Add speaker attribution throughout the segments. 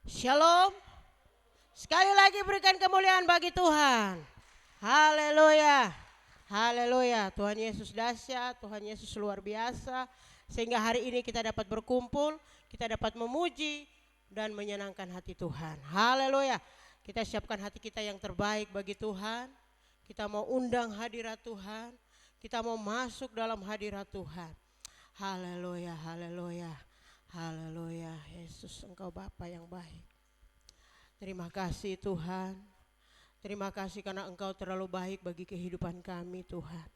Speaker 1: Shalom. Sekali lagi berikan kemuliaan bagi Tuhan. Haleluya. Haleluya. Tuhan Yesus dahsyat, Tuhan Yesus luar biasa. Sehingga hari ini kita dapat berkumpul, kita dapat memuji dan menyenangkan hati Tuhan. Haleluya. Kita siapkan hati kita yang terbaik bagi Tuhan. Kita mau undang hadirat Tuhan. Kita mau masuk dalam hadirat Tuhan. Haleluya, haleluya, haleluya. Yesus, Engkau Bapa yang baik. Terima kasih Tuhan. Terima kasih karena Engkau terlalu baik bagi kehidupan kami Tuhan.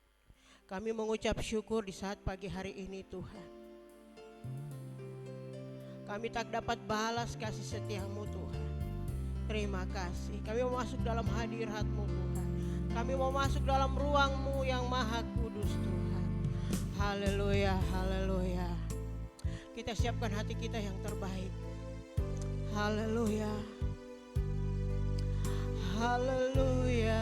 Speaker 1: Kami mengucap syukur di saat pagi hari ini Tuhan. Kami tak dapat balas kasih setiamu Tuhan. Terima kasih. Kami mau masuk dalam hadirat-Mu Tuhan. Kami mau masuk dalam ruang-Mu yang maha kudus Tuhan. Haleluya, haleluya. Kita siapkan hati kita yang terbaik. Haleluya. Haleluya.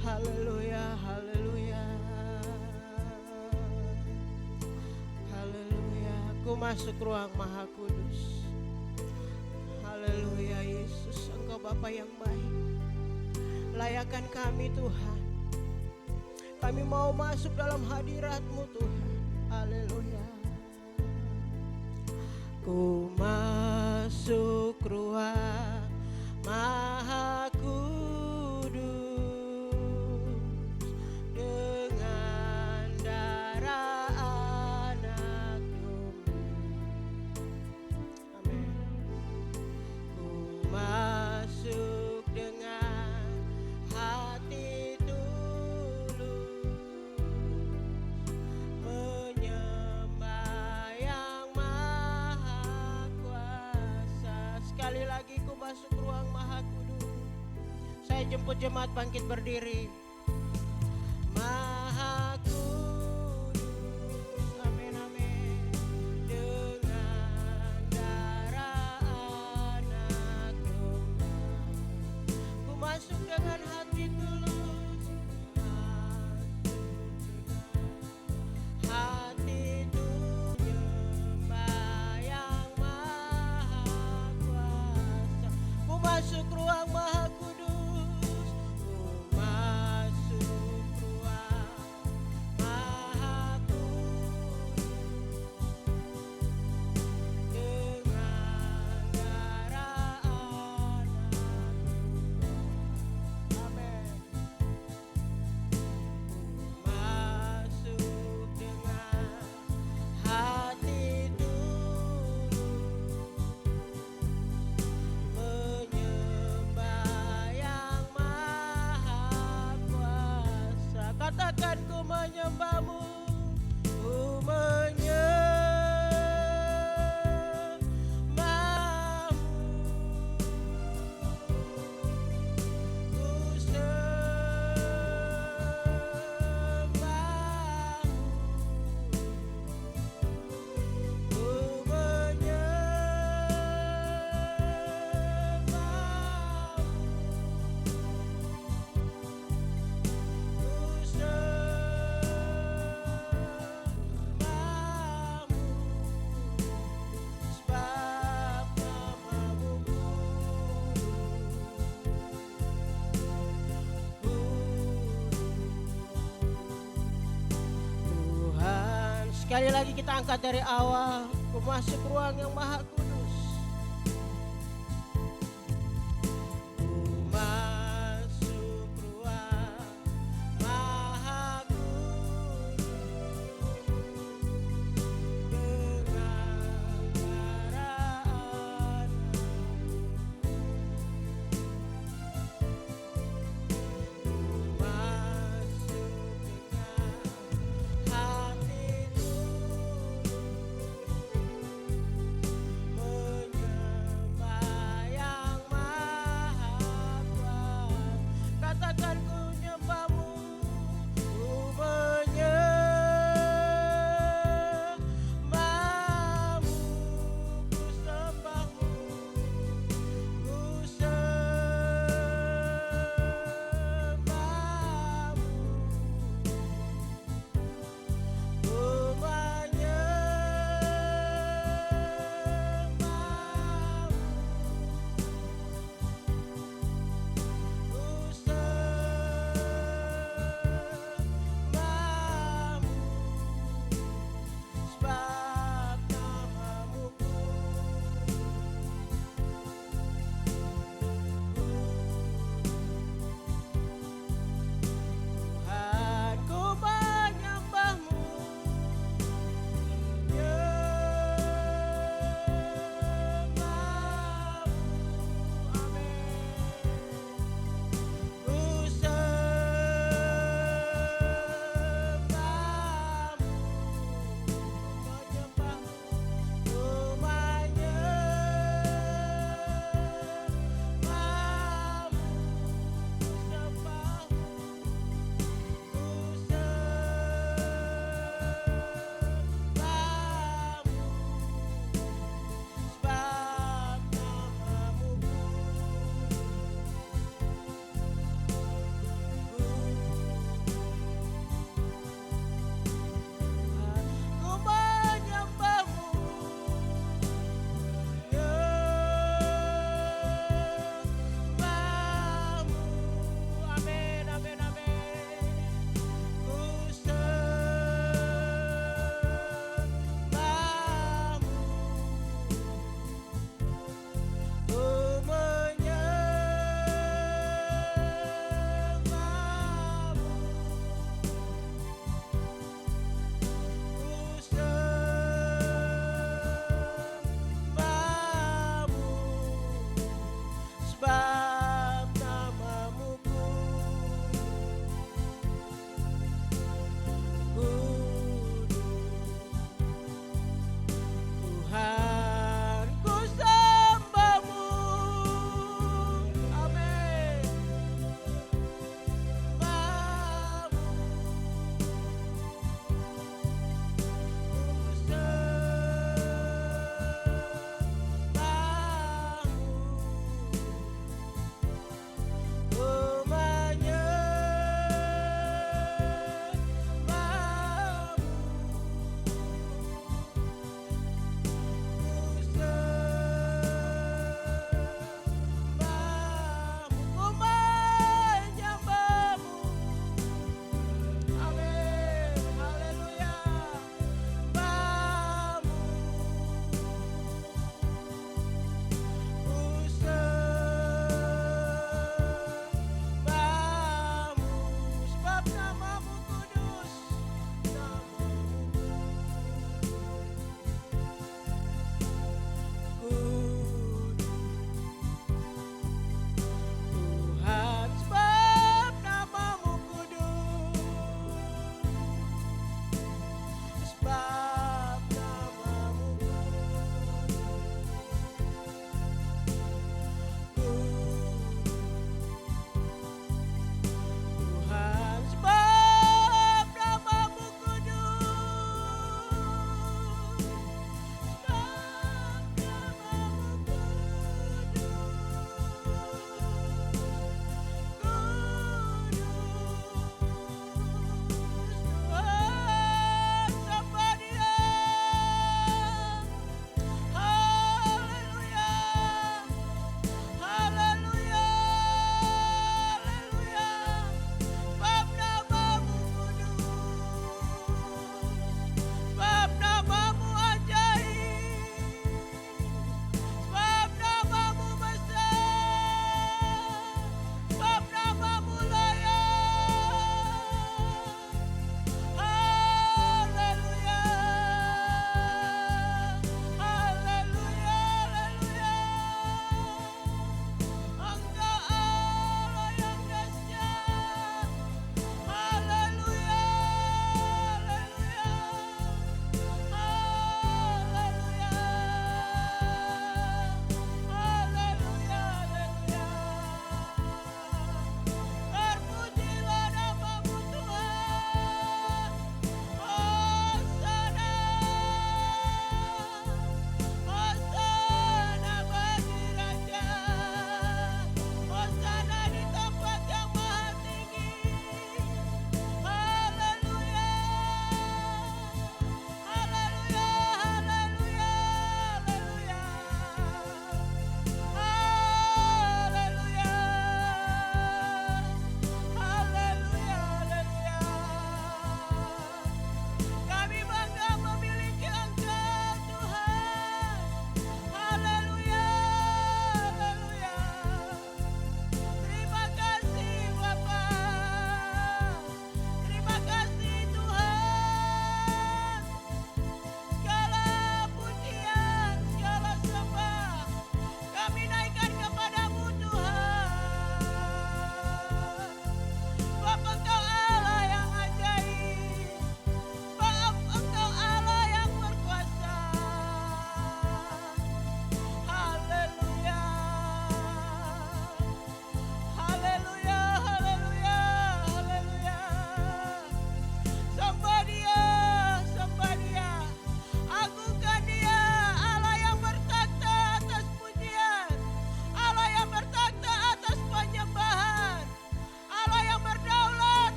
Speaker 1: Haleluya, haleluya. Haleluya. Aku masuk ruang maha kudus. Haleluya Yesus, Engkau Bapa yang baik. Layakan kami Tuhan. Kami mau masuk dalam hadirat-Mu Tuhan. Haleluya. Ku masuk ruang maha kudus dengan darah anak domba. Amin. Ku masuk dengan hati tulus menyembah yang maha kuasa. Sekali lagi ku masuk ruang maha kudus. Saya jemput jemaat bangkit berdiri. Maha kudus, amin amin. Dengan darah anak domba, ku masuk dengan hati tulus. Hati tulus menyembah yang maha kuasa. Ku masuk ruang maha kudus. Ku masuk ruang maha kudus dengan darah anak. Amin. Masuk dengan hati tulus menyembah yang maha kuasa. Katakan ku menyembah-Mu, ku menyembah-Mu, ku sembah-Mu, ku menyembah-Mu, ku sembah-Mu, sebab nama-Mu Tuhan. Sekali lagi kita angkat dari awal. Ku masuk ruang yang maha kudus. Ku masuk ruang maha kudus dengan darah anak. Masuk dengan hati tulus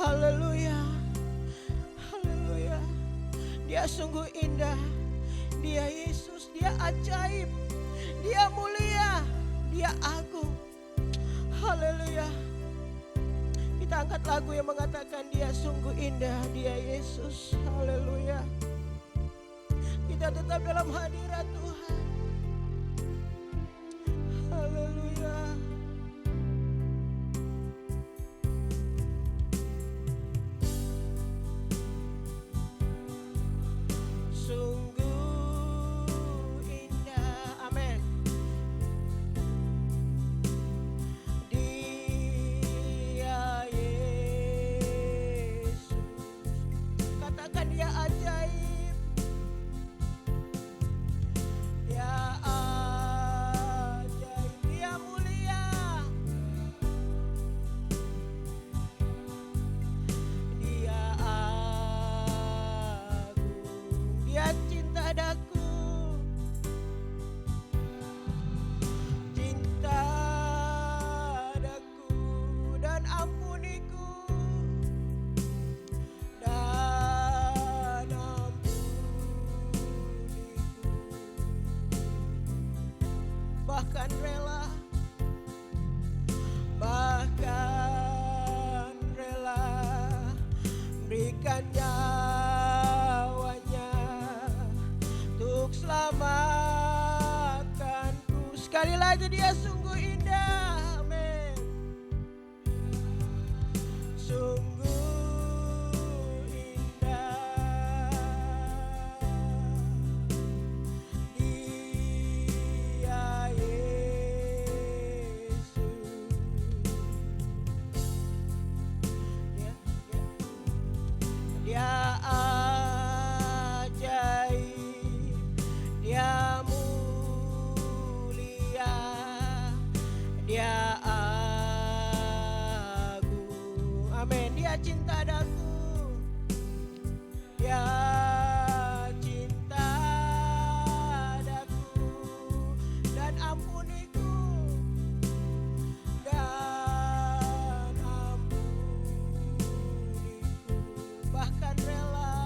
Speaker 1: Haleluya. Haleluya. Dia sungguh indah. Dia Yesus, dia ajaib. Dia mulia, dia agung. Haleluya. Kita angkat lagu yang mengatakan dia sungguh indah, dia Yesus. Haleluya. Kita tetap dalam hadirat Tuhan. Haleluya. Sungguh indah. Amin. Dia Yesus. Katakan dia ajaib. Dia ajaib. Dia mulia. Dia agung. Dia cinta daku. Cinta daku dan ampuniku. Dan ampuniku. Bahkan rela berikan nyawanya untuk selamatkanku. Sekali lagi dia sungguh indah. Amin. Sungguh indah. Dia Yesus. Dia ajaib, dia mulia, dia agung. Amin. Dia cinta daku, dia cinta daku dan ampuniku. Dan ampuniku. Bahkan rela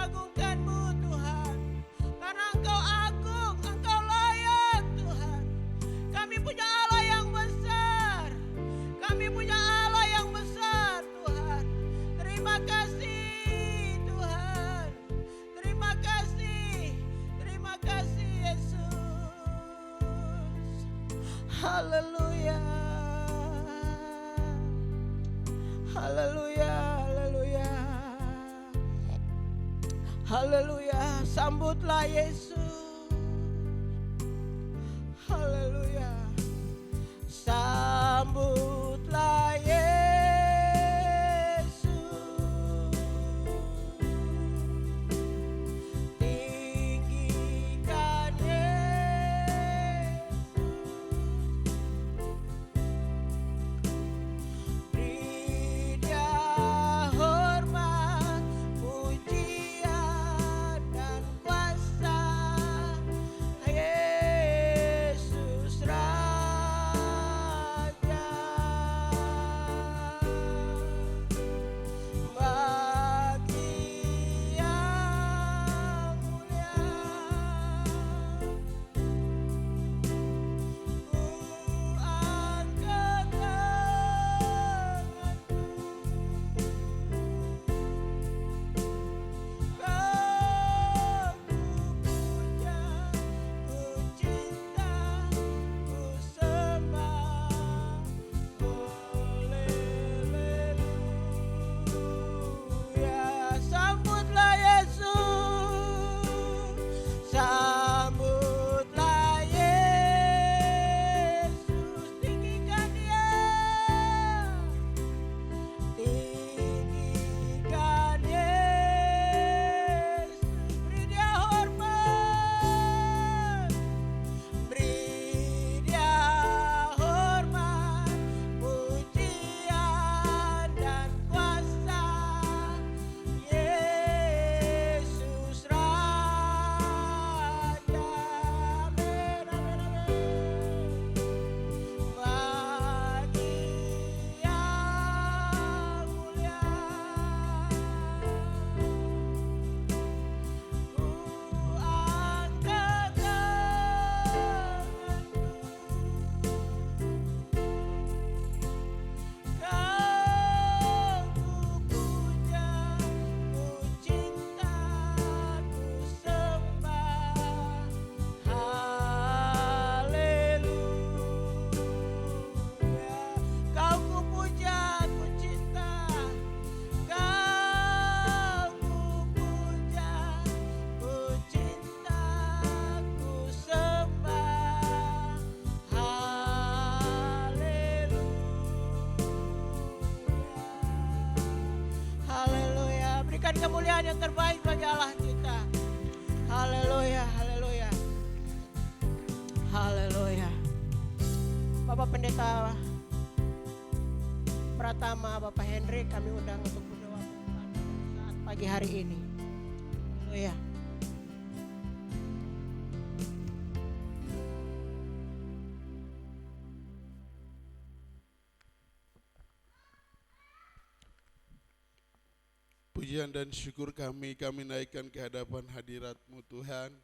Speaker 1: mengagungkan-Mu Tuhan. Karena Engkau agung, Engkau layak Tuhan. Kami punya Allah yang besar. Kami punya Allah yang besar Tuhan. Terima kasih Tuhan. Terima kasih. Terima kasih Yesus. Haleluya. Haleluya. Haleluya. Haleluya. Sambutlah Yesus. Haleluya. Sambutlah Yesus. Tinggikan Yesus. Beri Dia hormat, pujian dan kuasa. Yesus Raja. Bagi yang mulia, ku angkat tanganku. Kau ku puja, ku cinta, ku sembah. Haleluya. Sambutlah Yesus. Sambutlah Yesus. Tinggikan Dia. Tinggikan Yesus. Beri Dia hormat. Beri Dia hormat, pujian dan kuasa. Yesus Raja. Amin, amin, amin. Bagi yang mulia, ku angkat tanganku. Kau ku puja, ku cinta, ku sembah. Haleluya. Kau ku puja, ku cinta. Kau ku puja, ku cinta, ku sembah. Haleluya. Haleluya. Berikan kemuliaan yang terbaik bagi Allah kita. Haleluya. Haleluya. Haleluya. Bapak Pendeta Pratama, Bapak Hendrik, kami undang untuk berdoa saat pagi hari ini. Haleluya.
Speaker 2: Pujian dan syukur kami naikkan ke hadapan hadirat-Mu Tuhan.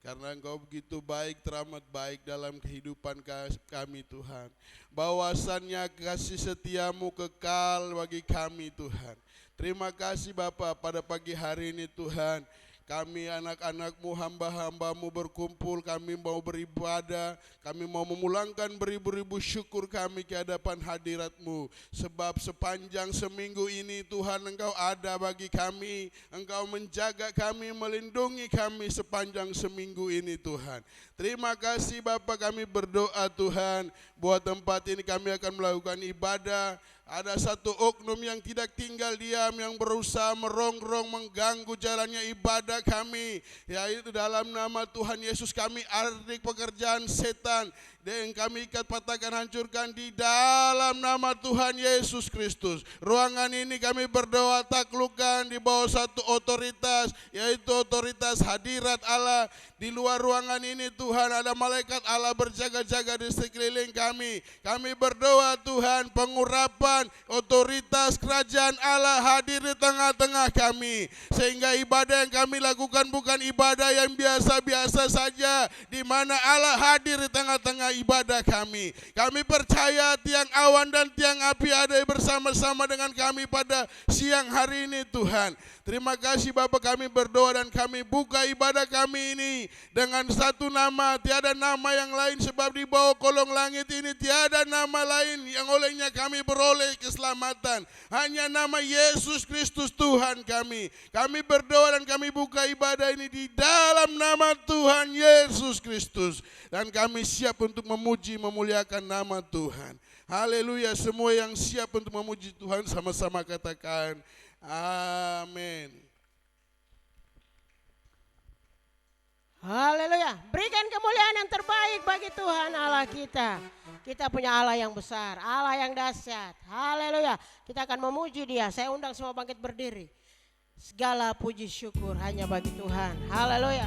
Speaker 2: Karena Engkau begitu baik, teramat baik dalam kehidupan kami Tuhan. Bahwasannya kasih setiamu kekal bagi kami Tuhan. Terima kasih Bapa, pada pagi hari ini Tuhan. Kami anak-anak-Mu, hamba-hamba-Mu berkumpul, kami mau beribadah, kami mau memulangkan beribu-ribu syukur kami ke hadapan hadirat-Mu. Sebab sepanjang seminggu ini Tuhan Engkau ada bagi kami, Engkau menjaga kami, melindungi kami sepanjang seminggu ini Tuhan. Terima kasih Bapa, kami berdoa Tuhan, buat tempat ini kami akan melakukan ibadah. Ada satu oknum yang tidak tinggal diam, yang berusaha merongrong, mengganggu jalannya ibadah kami. Yaitu dalam nama Tuhan Yesus kami adik pekerjaan setan Dan kami ikat, patahkan, hancurkan di dalam nama Tuhan Yesus Kristus. Ruangan ini kami berdoa taklukkan di bawah satu otoritas, yaitu otoritas hadirat Allah. Di luar ruangan ini Tuhan ada malaikat Allah berjaga-jaga di sekeliling kami. Kami berdoa Tuhan pengurapan otoritas kerajaan Allah hadir di tengah-tengah kami. Sehingga ibadah yang kami lakukan bukan ibadah yang biasa-biasa saja, di mana Allah hadir di tengah-tengah ibadah kami. Kami percaya tiang awan dan tiang api ada bersama-sama dengan kami pada siang hari ini Tuhan. Terima kasih Bapa, kami berdoa dan kami buka ibadah kami ini dengan satu nama, tiada nama yang lain, sebab di bawah kolong langit ini tiada nama lain yang olehnya kami beroleh keselamatan. Hanya nama Yesus Kristus Tuhan kami. Kami berdoa dan kami buka ibadah ini di dalam nama Tuhan Yesus Kristus. Dan kami siap untuk memuji, memuliakan nama Tuhan. Haleluya, semua yang siap untuk memuji Tuhan sama-sama katakan amin.
Speaker 1: Haleluya. Berikan kemuliaan yang terbaik bagi Tuhan Allah kita. Kita punya Allah yang besar, Allah yang dahsyat. Haleluya. Kita akan memuji Dia. Saya undang semua bangkit berdiri. Segala puji syukur hanya bagi Tuhan. Haleluya.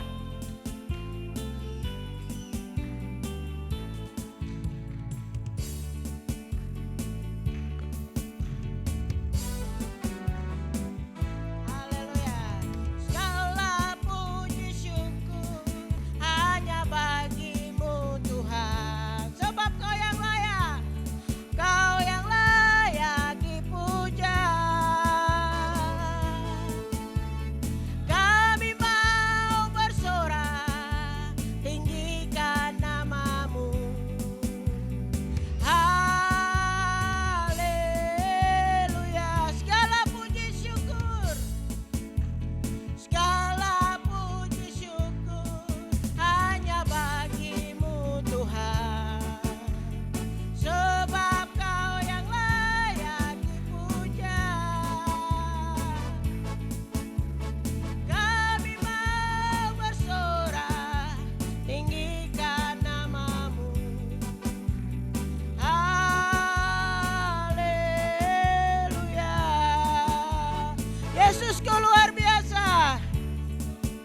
Speaker 1: Yesusku luar biasa,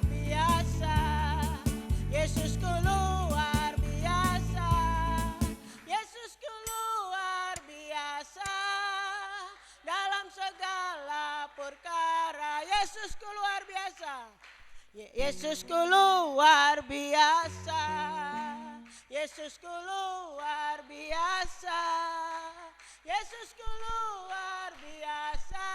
Speaker 1: biasa. Yesusku luar biasa, Yesusku luar biasa. Dalam segala perkara, Yesusku luar biasa. Yesusku luar biasa, Yesusku luar biasa, Yesusku luar biasa.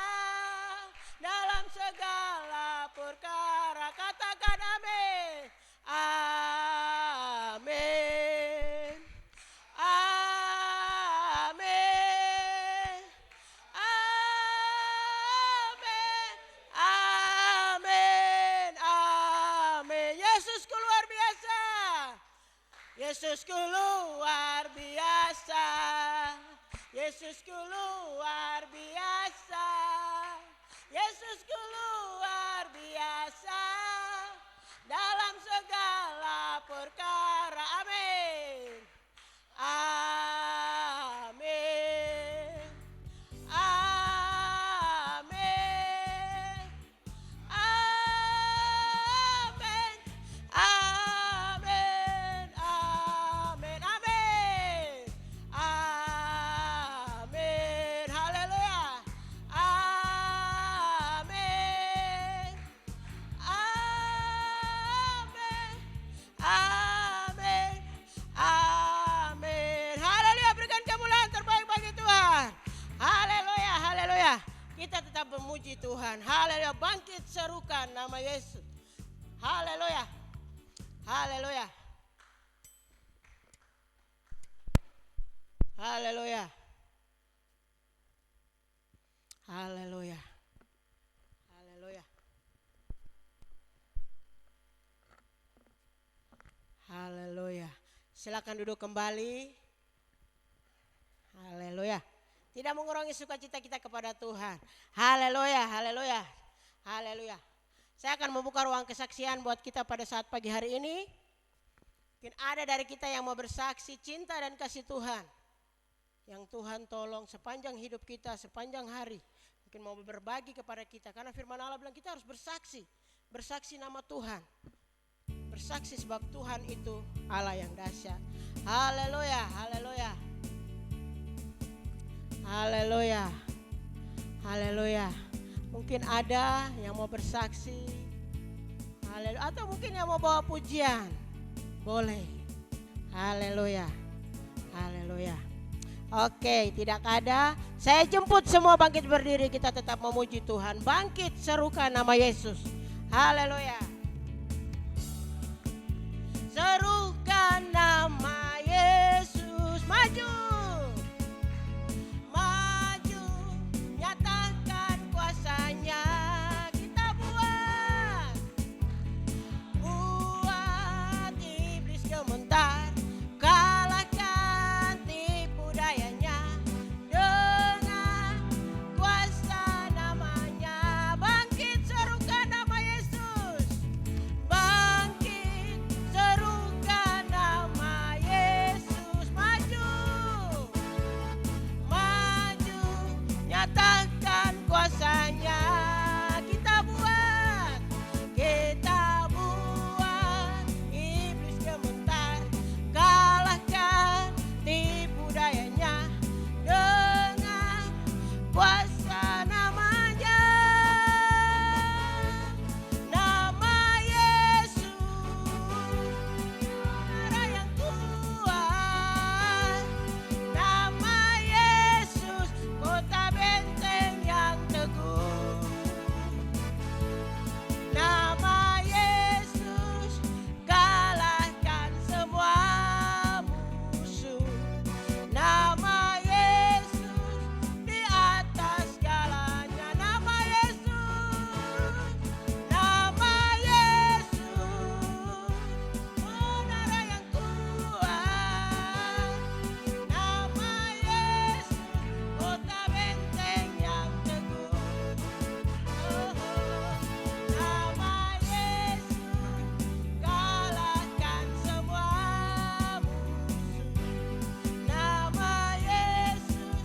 Speaker 1: Dalam segala perkara, katakan amin. Amin. Amin. Amin. Amin. Amin. Yesusku luar biasa. Yesusku luar biasa. Yesusku luar biasa. Yesusku luar biasa dalam segala perkara. Amin. Amin. Amin. Amin. Amin. Amin. Amin. Amin. Haleluya. Amin. Amin. Amin. Amin. Haleluya, berikan kemuliaan terbaik bagi Tuhan. Haleluya, haleluya. Kita tetap memuji Tuhan. Haleluya, bangkit serukan nama Yesus. Haleluya. Haleluya. Haleluya. Haleluya. Haleluya. Haleluya. Silakan duduk kembali. Haleluya. Tidak mengurangi sukacita kita kepada Tuhan. Haleluya, haleluya. Haleluya. Saya akan membuka ruang kesaksian buat kita pada saat pagi hari ini. Mungkin ada dari kita yang mau bersaksi cinta dan kasih Tuhan, yang Tuhan tolong sepanjang hidup kita, sepanjang hari. Mungkin mau berbagi kepada kita, karena firman Allah bilang kita harus bersaksi. Bersaksi nama Tuhan. Bersaksi sebab Tuhan itu Allah yang dahsyat. Haleluya, haleluya. Haleluya. Haleluya. Mungkin ada yang mau bersaksi. Haleluya. Atau mungkin yang mau bawa pujian. Boleh. Haleluya. Haleluya. Oke, tidak ada. Saya jemput semua bangkit berdiri, kita tetap memuji Tuhan. Bangkit, serukan nama Yesus. Haleluya. Serukan nama Yesus. Maju. Maju. Nyatakan kuasanya. Kita buat. Buat iblis gemetar. Kalahkan tipu dayanya. Dengan kuasa namanya. Bangkit, serukan nama Yesus. Bangkit, serukan nama Yesus. Maju. Maju. Nyatakan kuasanya. Kita buat. Kita buat iblis gemetar. Kalahkan tipu dayanya. Dengan kuasa namanya. Nama Yesus. Cara yang kuat. Nama Yesus. Kota benteng yang teguh. Nama Yesus. Kalahkan semua musuh. Nama Yesus. Di atas segalanya. Nama Yesus. Nama Yesus. Menara yang kuat. Nama Yesus. Kota benteng yang teguh. Nama Yesus. Kalahkan semua musuh. Nama Yesus.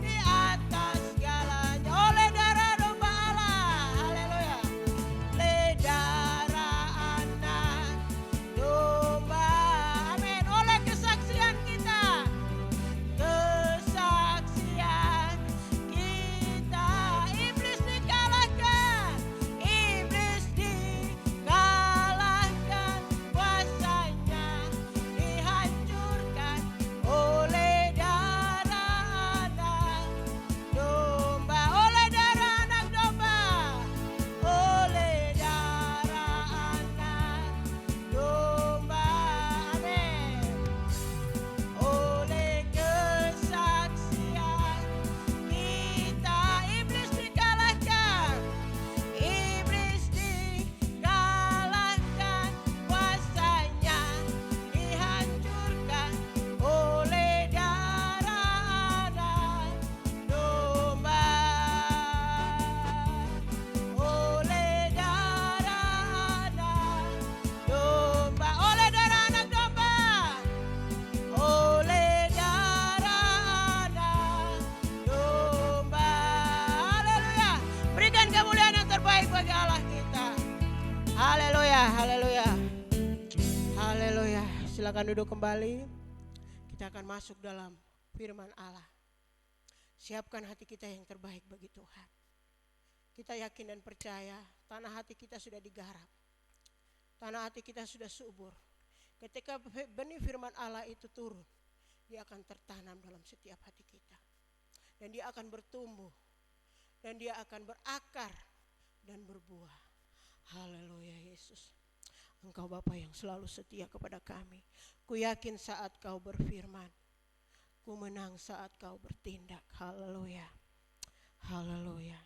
Speaker 1: Di atas segalanya. Oleh darah domba Allah. Haleluya. Oleh darah anak domba. Amin. Oleh kesaksian kita. Kesaksian kita. Iblis dikalahkan. Iblis dikalahkan. Kuasanya dihancurkan. Oleh darah anak domba. Oleh darah anak domba. Oleh darah anak domba. Amin. Oleh kesaksian kita. Iblis dikalahkan. Iblis dikalahkan. Kuasanya dihancurkan. Oleh darah anak domba. Oleh darah anak domba. Oleh darah anak domba. Oleh darah anak domba. Haleluya. Berikan kemuliaan yang terbaik bagi Allah kita. Haleluya, haleluya. Haleluya. Silakan duduk kembali. Kita akan masuk dalam firman Allah. Siapkan hati kita yang terbaik bagi Tuhan. Kita yakin dan percaya tanah hati kita sudah digarap. Tanah hati kita sudah subur. Ketika benih firman Allah itu turun, dia akan tertanam dalam setiap hati kita. Dan dia akan bertumbuh. Dan dia akan berakar dan berbuah. Haleluya Yesus. Engkau Bapa yang selalu setia kepada kami. Ku yakin saat kau berfirman, ku menang saat kau bertindak. Haleluya. Haleluya.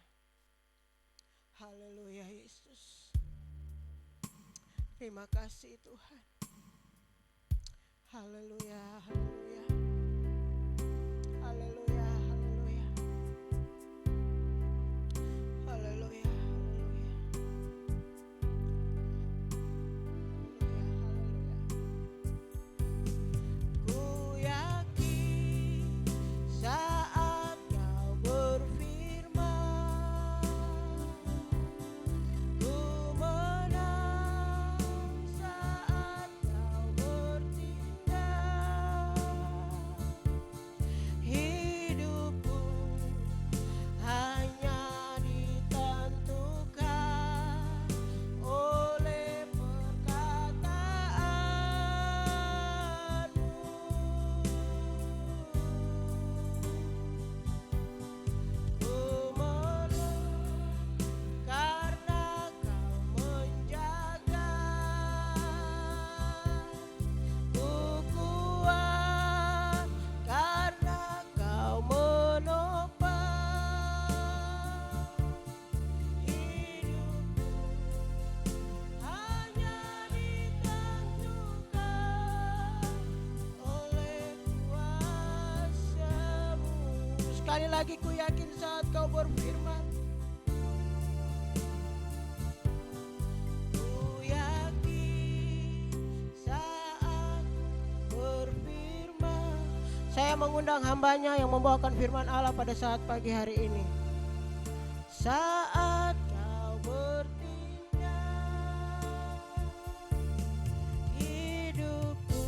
Speaker 1: Haleluya Yesus. Terima kasih Tuhan. Haleluya, haleluya. Haleluya, haleluya. Haleluya, haleluya. Haleluya, haleluya. Sekali lagi ku yakin saat kau berfirman, ku yakin saat berfirman. Saya mengundang hambanya yang membawakan firman Allah pada saat pagi hari ini. Saat kau bertindak, hidupku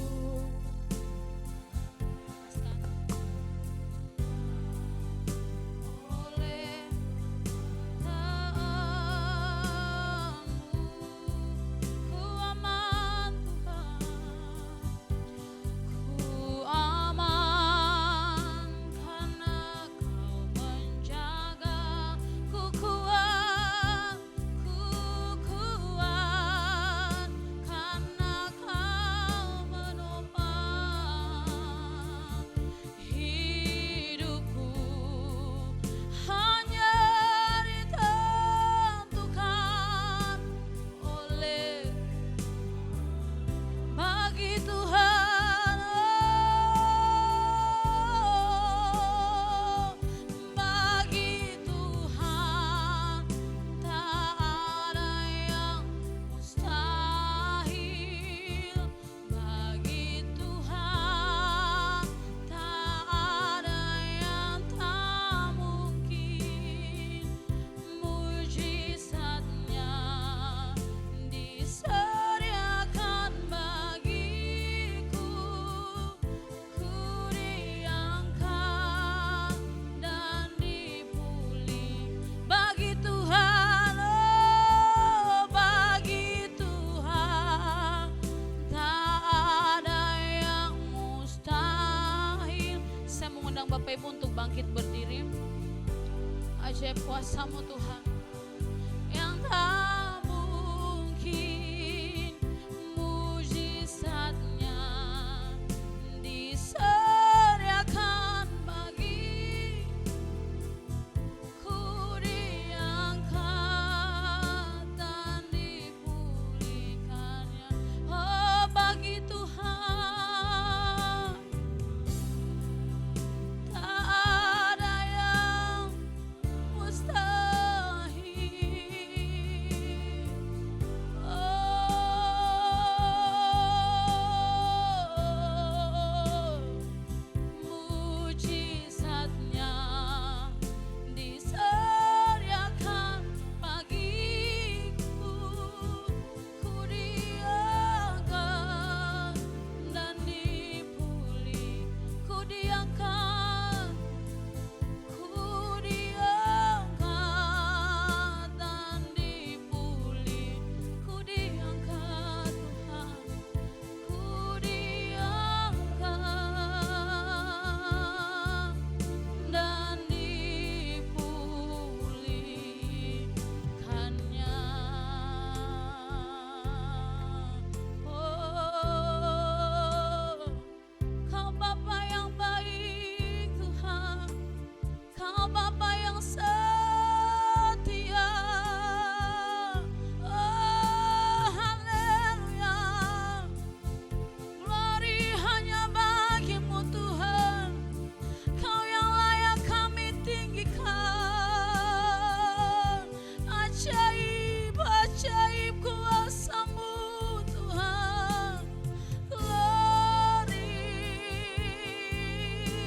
Speaker 3: oleh taatmu, ku aman Tuhan, ku aman karena kau menjaga, ku kuat karena kau menopang hidupku. Hanya ditentukan oleh bagi Tuhan, bagi Tuhan tak ada yang mustahil, bagi Tuhan tak ada yang tak mungkin. Mujizatnya disediakan bagiku, ku diangkat dan dipulih. Bagi Tuhan, oh bagi Tuhan tak ada yang mustahil. Saya mengundang Bapak Ibu untuk bangkit berdiri. Ajaib kuasa-Mu Tuhan yang tak mungkin, mujizatnya disediakan bagi, ku diangkat dan dipulihkannya. Oh bagi Tuhan tak ada yang mustahil. Oh, mujizatnya disediakan bagiku, ku diangkat dan dipulih, ku diangkat, ku diangkat dan dipulih, ku diangkat Tuhan, ku diangkat dan dipulihkannya. Oh, Kau Bapa yang baik Tuhan, Kau Bapa yang setia. Oh, haleluya. Glory hanya bagi-Mu Tuhan. Kau yang layak kami tinggikan. Ajaib, ajaib kuasa-Mu Tuhan. Glory,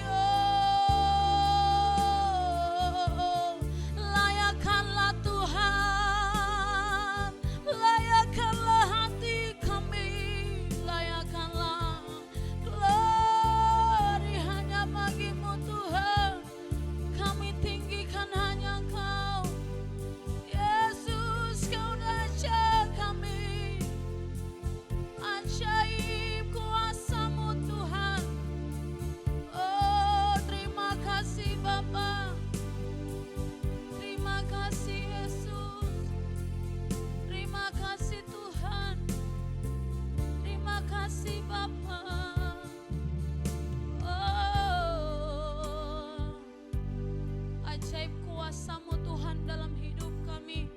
Speaker 3: oh, layakkanlah Tuhan, layakkanlah hati kami, layakkanlah. Glory hanya bagi-Mu Tuhan, kami tinggikan hanya Engkau. Yesus, Kau raja kami. Ajaib kuasa-Mu Tuhan. Oh, terima kasih Bapa, terima kasih Yesus, terima kasih Tuhan, terima kasih Bapa. Oh, ajaib kuasa-Mu Tuhan dalam hidup kami.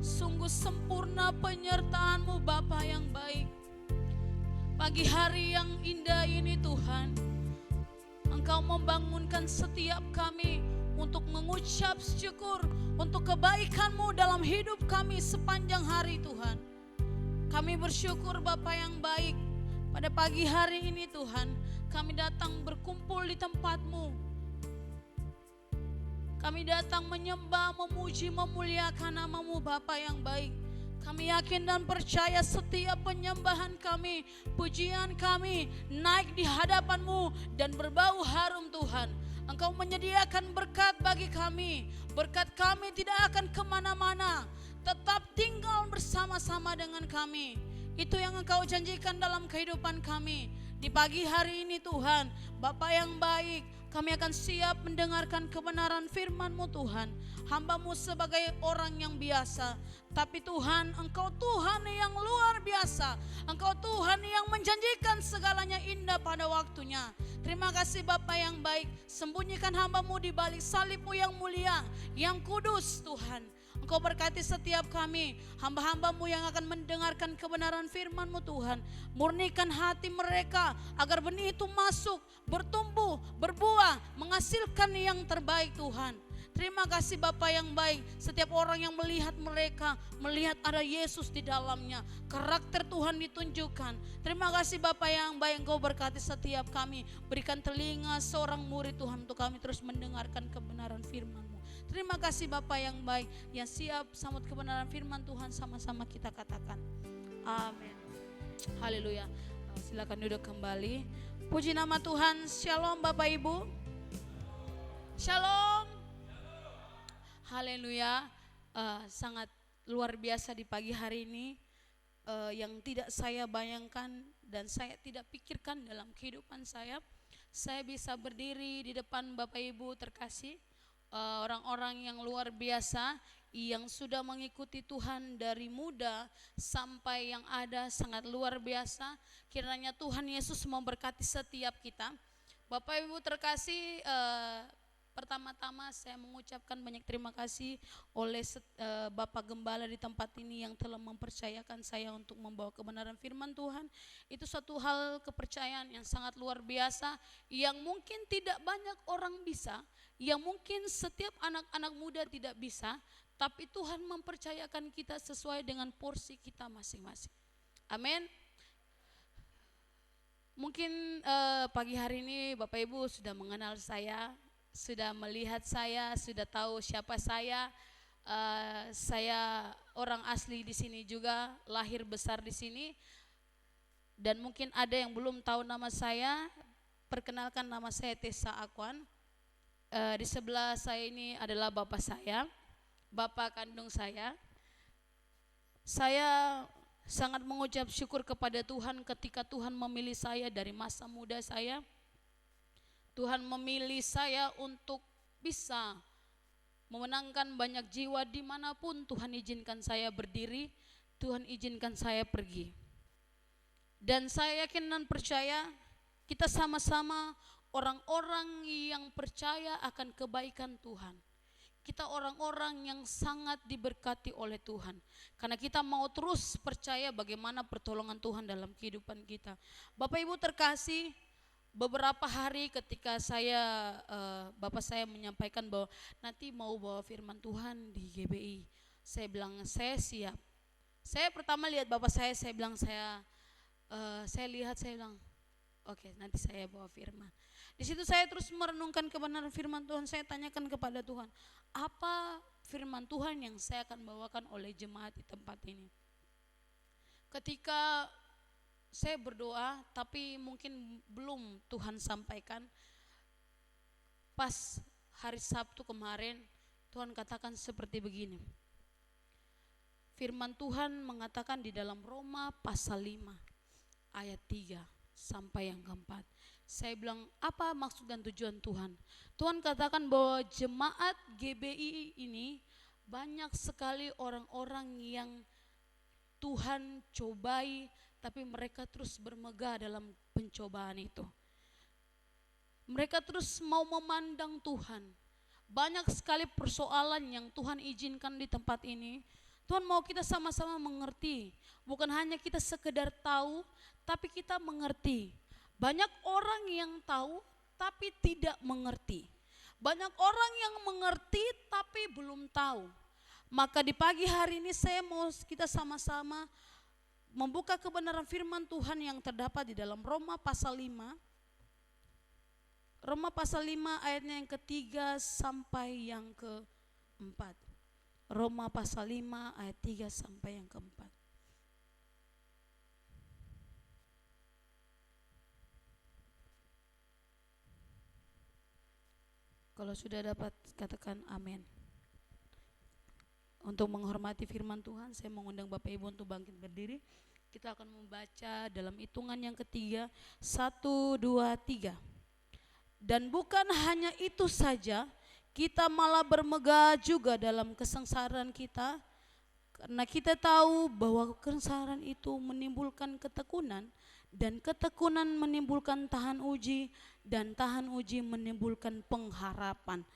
Speaker 3: Sungguh sempurna penyertaan-Mu Bapa yang baik. Pagi hari yang indah ini Tuhan, Engkau membangunkan setiap kami untuk mengucap syukur untuk kebaikan-Mu dalam hidup kami sepanjang hari Tuhan. Kami bersyukur Bapa yang baik, pada pagi hari ini Tuhan, kami datang berkumpul di tempat-Mu. Kami datang menyembah, memuji, memuliakan nama-Mu Bapa yang baik. Kami yakin dan percaya setiap penyembahan kami, pujian kami naik di hadapan-Mu dan berbau harum Tuhan. Engkau menyediakan berkat bagi kami. Berkat kami tidak akan kemana-mana, tetap tinggal bersama-sama dengan kami. Itu yang Engkau janjikan dalam kehidupan kami. Di pagi hari ini Tuhan, Bapa yang baik, kami akan siap mendengarkan kebenaran firman-Mu Tuhan. Hamba-Mu sebagai orang yang biasa, tapi Tuhan, Engkau Tuhan yang luar biasa. Engkau Tuhan yang menjanjikan segalanya indah pada waktunya. Terima kasih Bapa yang baik, sembunyikan hamba-Mu di balik salib-Mu yang mulia, yang kudus Tuhan. Engkau berkati setiap kami, hamba-hamba-Mu yang akan mendengarkan kebenaran firman-Mu Tuhan. Murnikan hati mereka agar benih itu masuk, bertumbuh, berbuah, menghasilkan yang terbaik Tuhan. Terima kasih Bapa yang baik, setiap orang yang melihat mereka, melihat ada Yesus di dalamnya. Karakter Tuhan ditunjukkan. Terima kasih Bapa yang baik, Engkau berkati setiap kami. Berikan telinga seorang murid Tuhan untuk kami terus mendengarkan kebenaran firman-Mu. Terima kasih Bapa yang baik, yang siap sambut kebenaran firman Tuhan, sama-sama kita katakan amin. Haleluya. Silakan duduk kembali. Puji nama Tuhan. Shalom Bapak Ibu. Shalom. Haleluya. Sangat luar biasa di pagi hari ini, yang tidak saya bayangkan dan saya tidak pikirkan dalam kehidupan saya. Saya bisa berdiri di depan Bapak Ibu terkasih, orang-orang yang luar biasa yang sudah mengikuti Tuhan dari muda sampai yang ada sangat luar biasa. Kiranya Tuhan Yesus memberkati setiap kita. Bapak Ibu terkasih, pertama-tama saya mengucapkan banyak terima kasih oleh Bapak Gembala di tempat ini yang telah mempercayakan saya untuk membawa kebenaran firman Tuhan. Itu suatu hal kepercayaan yang sangat luar biasa, yang mungkin tidak banyak orang bisa, yang mungkin setiap anak-anak muda tidak bisa, tapi Tuhan mempercayakan kita sesuai dengan porsi kita masing-masing. Amin. Mungkin pagi hari ini Bapak Ibu sudah mengenal saya, sudah melihat saya, sudah tahu siapa saya. Saya orang asli di sini juga, lahir besar di sini. Dan mungkin ada yang belum tahu nama saya. Perkenalkan, nama saya Tessa Akwan. Di sebelah saya ini adalah bapak saya, bapak kandung saya. Saya sangat mengucap syukur kepada Tuhan ketika Tuhan memilih saya dari masa muda saya. Tuhan memilih saya untuk bisa memenangkan banyak jiwa dimanapun Tuhan izinkan saya berdiri, Tuhan izinkan saya pergi. Dan saya yakin dan percaya kita sama-sama orang-orang yang percaya akan kebaikan Tuhan. Kita orang-orang yang sangat diberkati oleh Tuhan. Karena kita mau terus percaya bagaimana pertolongan Tuhan dalam kehidupan kita. Bapak Ibu terkasih, beberapa hari ketika Bapak saya menyampaikan bahwa nanti mau bawa firman Tuhan di GBI. Saya bilang saya siap. Saya pertama lihat Bapak saya bilang saya bilang oke, nanti saya bawa firman. Di situ saya terus merenungkan kebenaran firman Tuhan. Saya tanyakan kepada Tuhan, apa firman Tuhan yang saya akan bawakan oleh jemaat di tempat ini. Ketika saya berdoa, tapi mungkin belum Tuhan sampaikan. Pas hari Sabtu kemarin, Tuhan katakan seperti begini. Firman Tuhan mengatakan di dalam Roma pasal 5 ayat 3 sampai yang keempat. Saya bilang, apa maksud dan tujuan Tuhan? Tuhan katakan bahwa jemaat GBI ini banyak sekali orang-orang yang Tuhan cobai, tapi mereka terus bermegah dalam pencobaan itu. Mereka terus mau memandang Tuhan. Banyak sekali persoalan yang Tuhan izinkan di tempat ini. Tuhan mau kita sama-sama mengerti. Bukan hanya kita sekedar tahu, tapi kita mengerti. Banyak orang yang tahu, tapi tidak mengerti. Banyak orang yang mengerti tapi belum tahu. Maka di pagi hari ini saya mau kita sama-sama membuka kebenaran firman Tuhan yang terdapat di dalam Roma pasal 5. Roma pasal 5 ayatnya yang ketiga sampai yang keempat. Roma pasal 5 ayat 3 sampai yang keempat. Kalau sudah dapat katakan amin. Untuk menghormati firman Tuhan, saya mengundang Bapak Ibu untuk bangkit berdiri. Kita akan membaca dalam hitungan yang ketiga, 1, 2, 3. Dan bukan hanya itu saja, kita malah bermegah juga dalam kesengsaraan kita, karena kita tahu bahwa kesengsaraan itu menimbulkan ketekunan, dan ketekunan menimbulkan tahan uji, dan tahan uji menimbulkan pengharapan.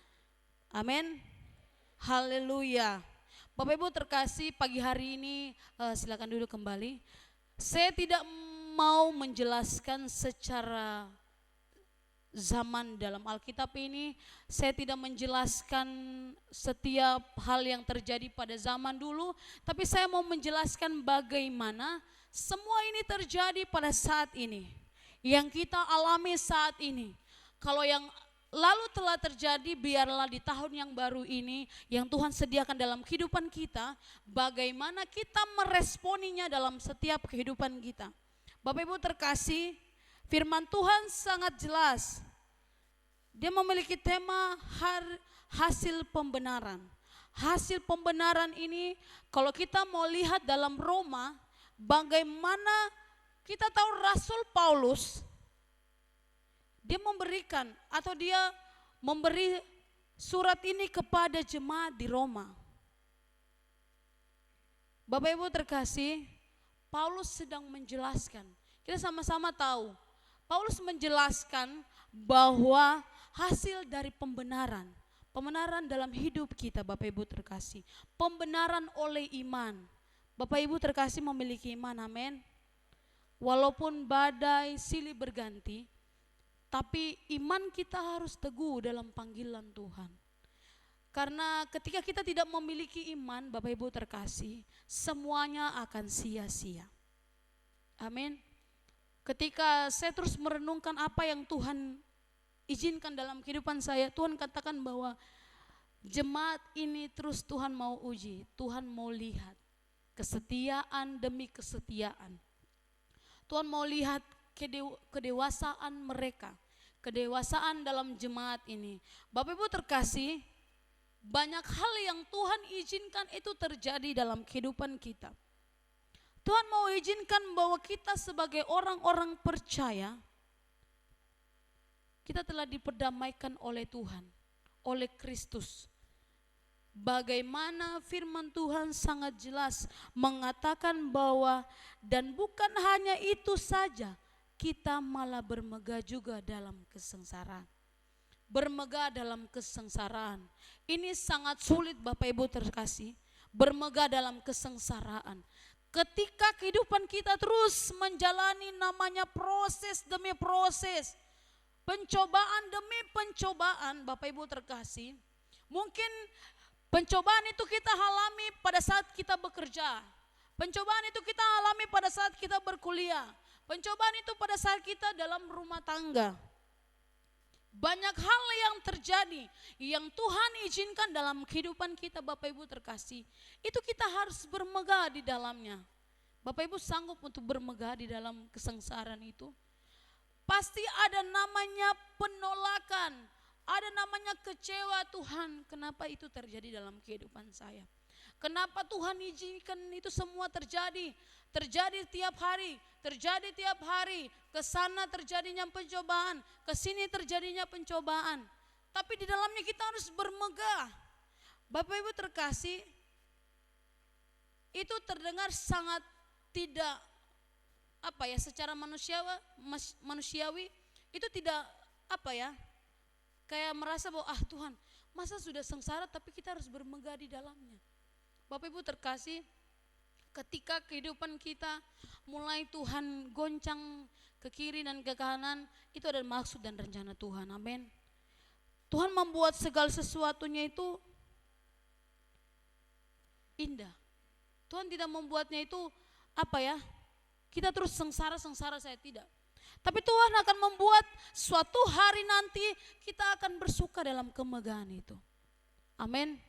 Speaker 3: Amin. Haleluya. Bapak Ibu terkasih, pagi hari ini silakan duduk kembali. Saya tidak mau menjelaskan secara zaman dalam Alkitab ini. Saya tidak menjelaskan setiap hal yang terjadi pada zaman dulu, tapi saya mau menjelaskan bagaimana semua ini terjadi pada saat ini, yang kita alami saat ini. Kalau yang lalu telah terjadi, biarlah di tahun yang baru ini yang Tuhan sediakan dalam kehidupan kita, bagaimana kita meresponinya dalam setiap kehidupan kita. Bapak Ibu terkasih, firman Tuhan sangat jelas. Dia memiliki tema hasil pembenaran. Hasil pembenaran ini kalau kita mau lihat dalam Roma, bagaimana kita tahu Rasul Paulus, dia memberikan atau dia memberi surat ini kepada jemaat di Roma. Bapak Ibu terkasih, Paulus sedang menjelaskan. Kita sama-sama tahu, Paulus menjelaskan bahwa hasil dari pembenaran dalam hidup kita, Bapak Ibu terkasih, pembenaran oleh iman. Bapak Ibu terkasih memiliki iman, amin. Walaupun badai silih berganti, tapi iman kita harus teguh dalam panggilan Tuhan. Karena ketika kita tidak memiliki iman, Bapak Ibu terkasih, semuanya akan sia-sia. Amin. Ketika saya terus merenungkan apa yang Tuhan izinkan dalam kehidupan saya, Tuhan katakan bahwa jemaat ini terus Tuhan mau uji, Tuhan mau lihat kesetiaan demi kesetiaan. Tuhan mau lihat kedewasaan mereka, kedewasaan dalam jemaat ini. Bapak Ibu terkasih, banyak hal yang Tuhan izinkan itu terjadi dalam kehidupan kita. Tuhan mau izinkan bahwa kita sebagai orang-orang percaya, kita telah diperdamaikan oleh Tuhan, oleh Kristus. Bagaimana firman Tuhan sangat jelas mengatakan bahwa dan bukan hanya itu saja, kita malah bermegah juga dalam kesengsaraan. Bermegah dalam kesengsaraan. Ini sangat sulit Bapak Ibu terkasih, bermegah dalam kesengsaraan. Ketika kehidupan kita terus menjalani namanya proses demi proses, pencobaan demi pencobaan, Bapak Ibu terkasih, mungkin pencobaan itu kita alami pada saat kita bekerja. Pencobaan itu kita alami pada saat kita berkuliah. Pencobaan itu pada saat kita dalam rumah tangga. Banyak hal yang terjadi yang Tuhan izinkan dalam kehidupan kita, Bapak Ibu terkasih. Itu kita harus bermegah di dalamnya. Bapak Ibu sanggup untuk bermegah di dalam kesengsaraan itu? Pasti ada namanya penolakan. Ada namanya kecewa, Tuhan, kenapa itu terjadi dalam kehidupan saya? Kenapa Tuhan izinkan itu semua terjadi? Terjadi tiap hari, ke sana terjadinya pencobaan, ke sini terjadinya pencobaan. Tapi di dalamnya kita harus bermegah. Bapak Ibu terkasih, itu terdengar sangat tidak secara manusiawi itu tidak kayak merasa bahwa Tuhan, masa sudah sengsara tapi kita harus bermegah di dalamnya. Bapak Ibu terkasih, ketika kehidupan kita mulai Tuhan goncang, ke kiri dan ke kanan, itu adalah maksud dan rencana Tuhan. Amin. Tuhan membuat segala sesuatunya itu indah. Tuhan tidak membuatnya itu kita terus sengsara saya tidak. Tapi Tuhan akan membuat suatu hari nanti kita akan bersuka dalam kemegahan itu. Amin.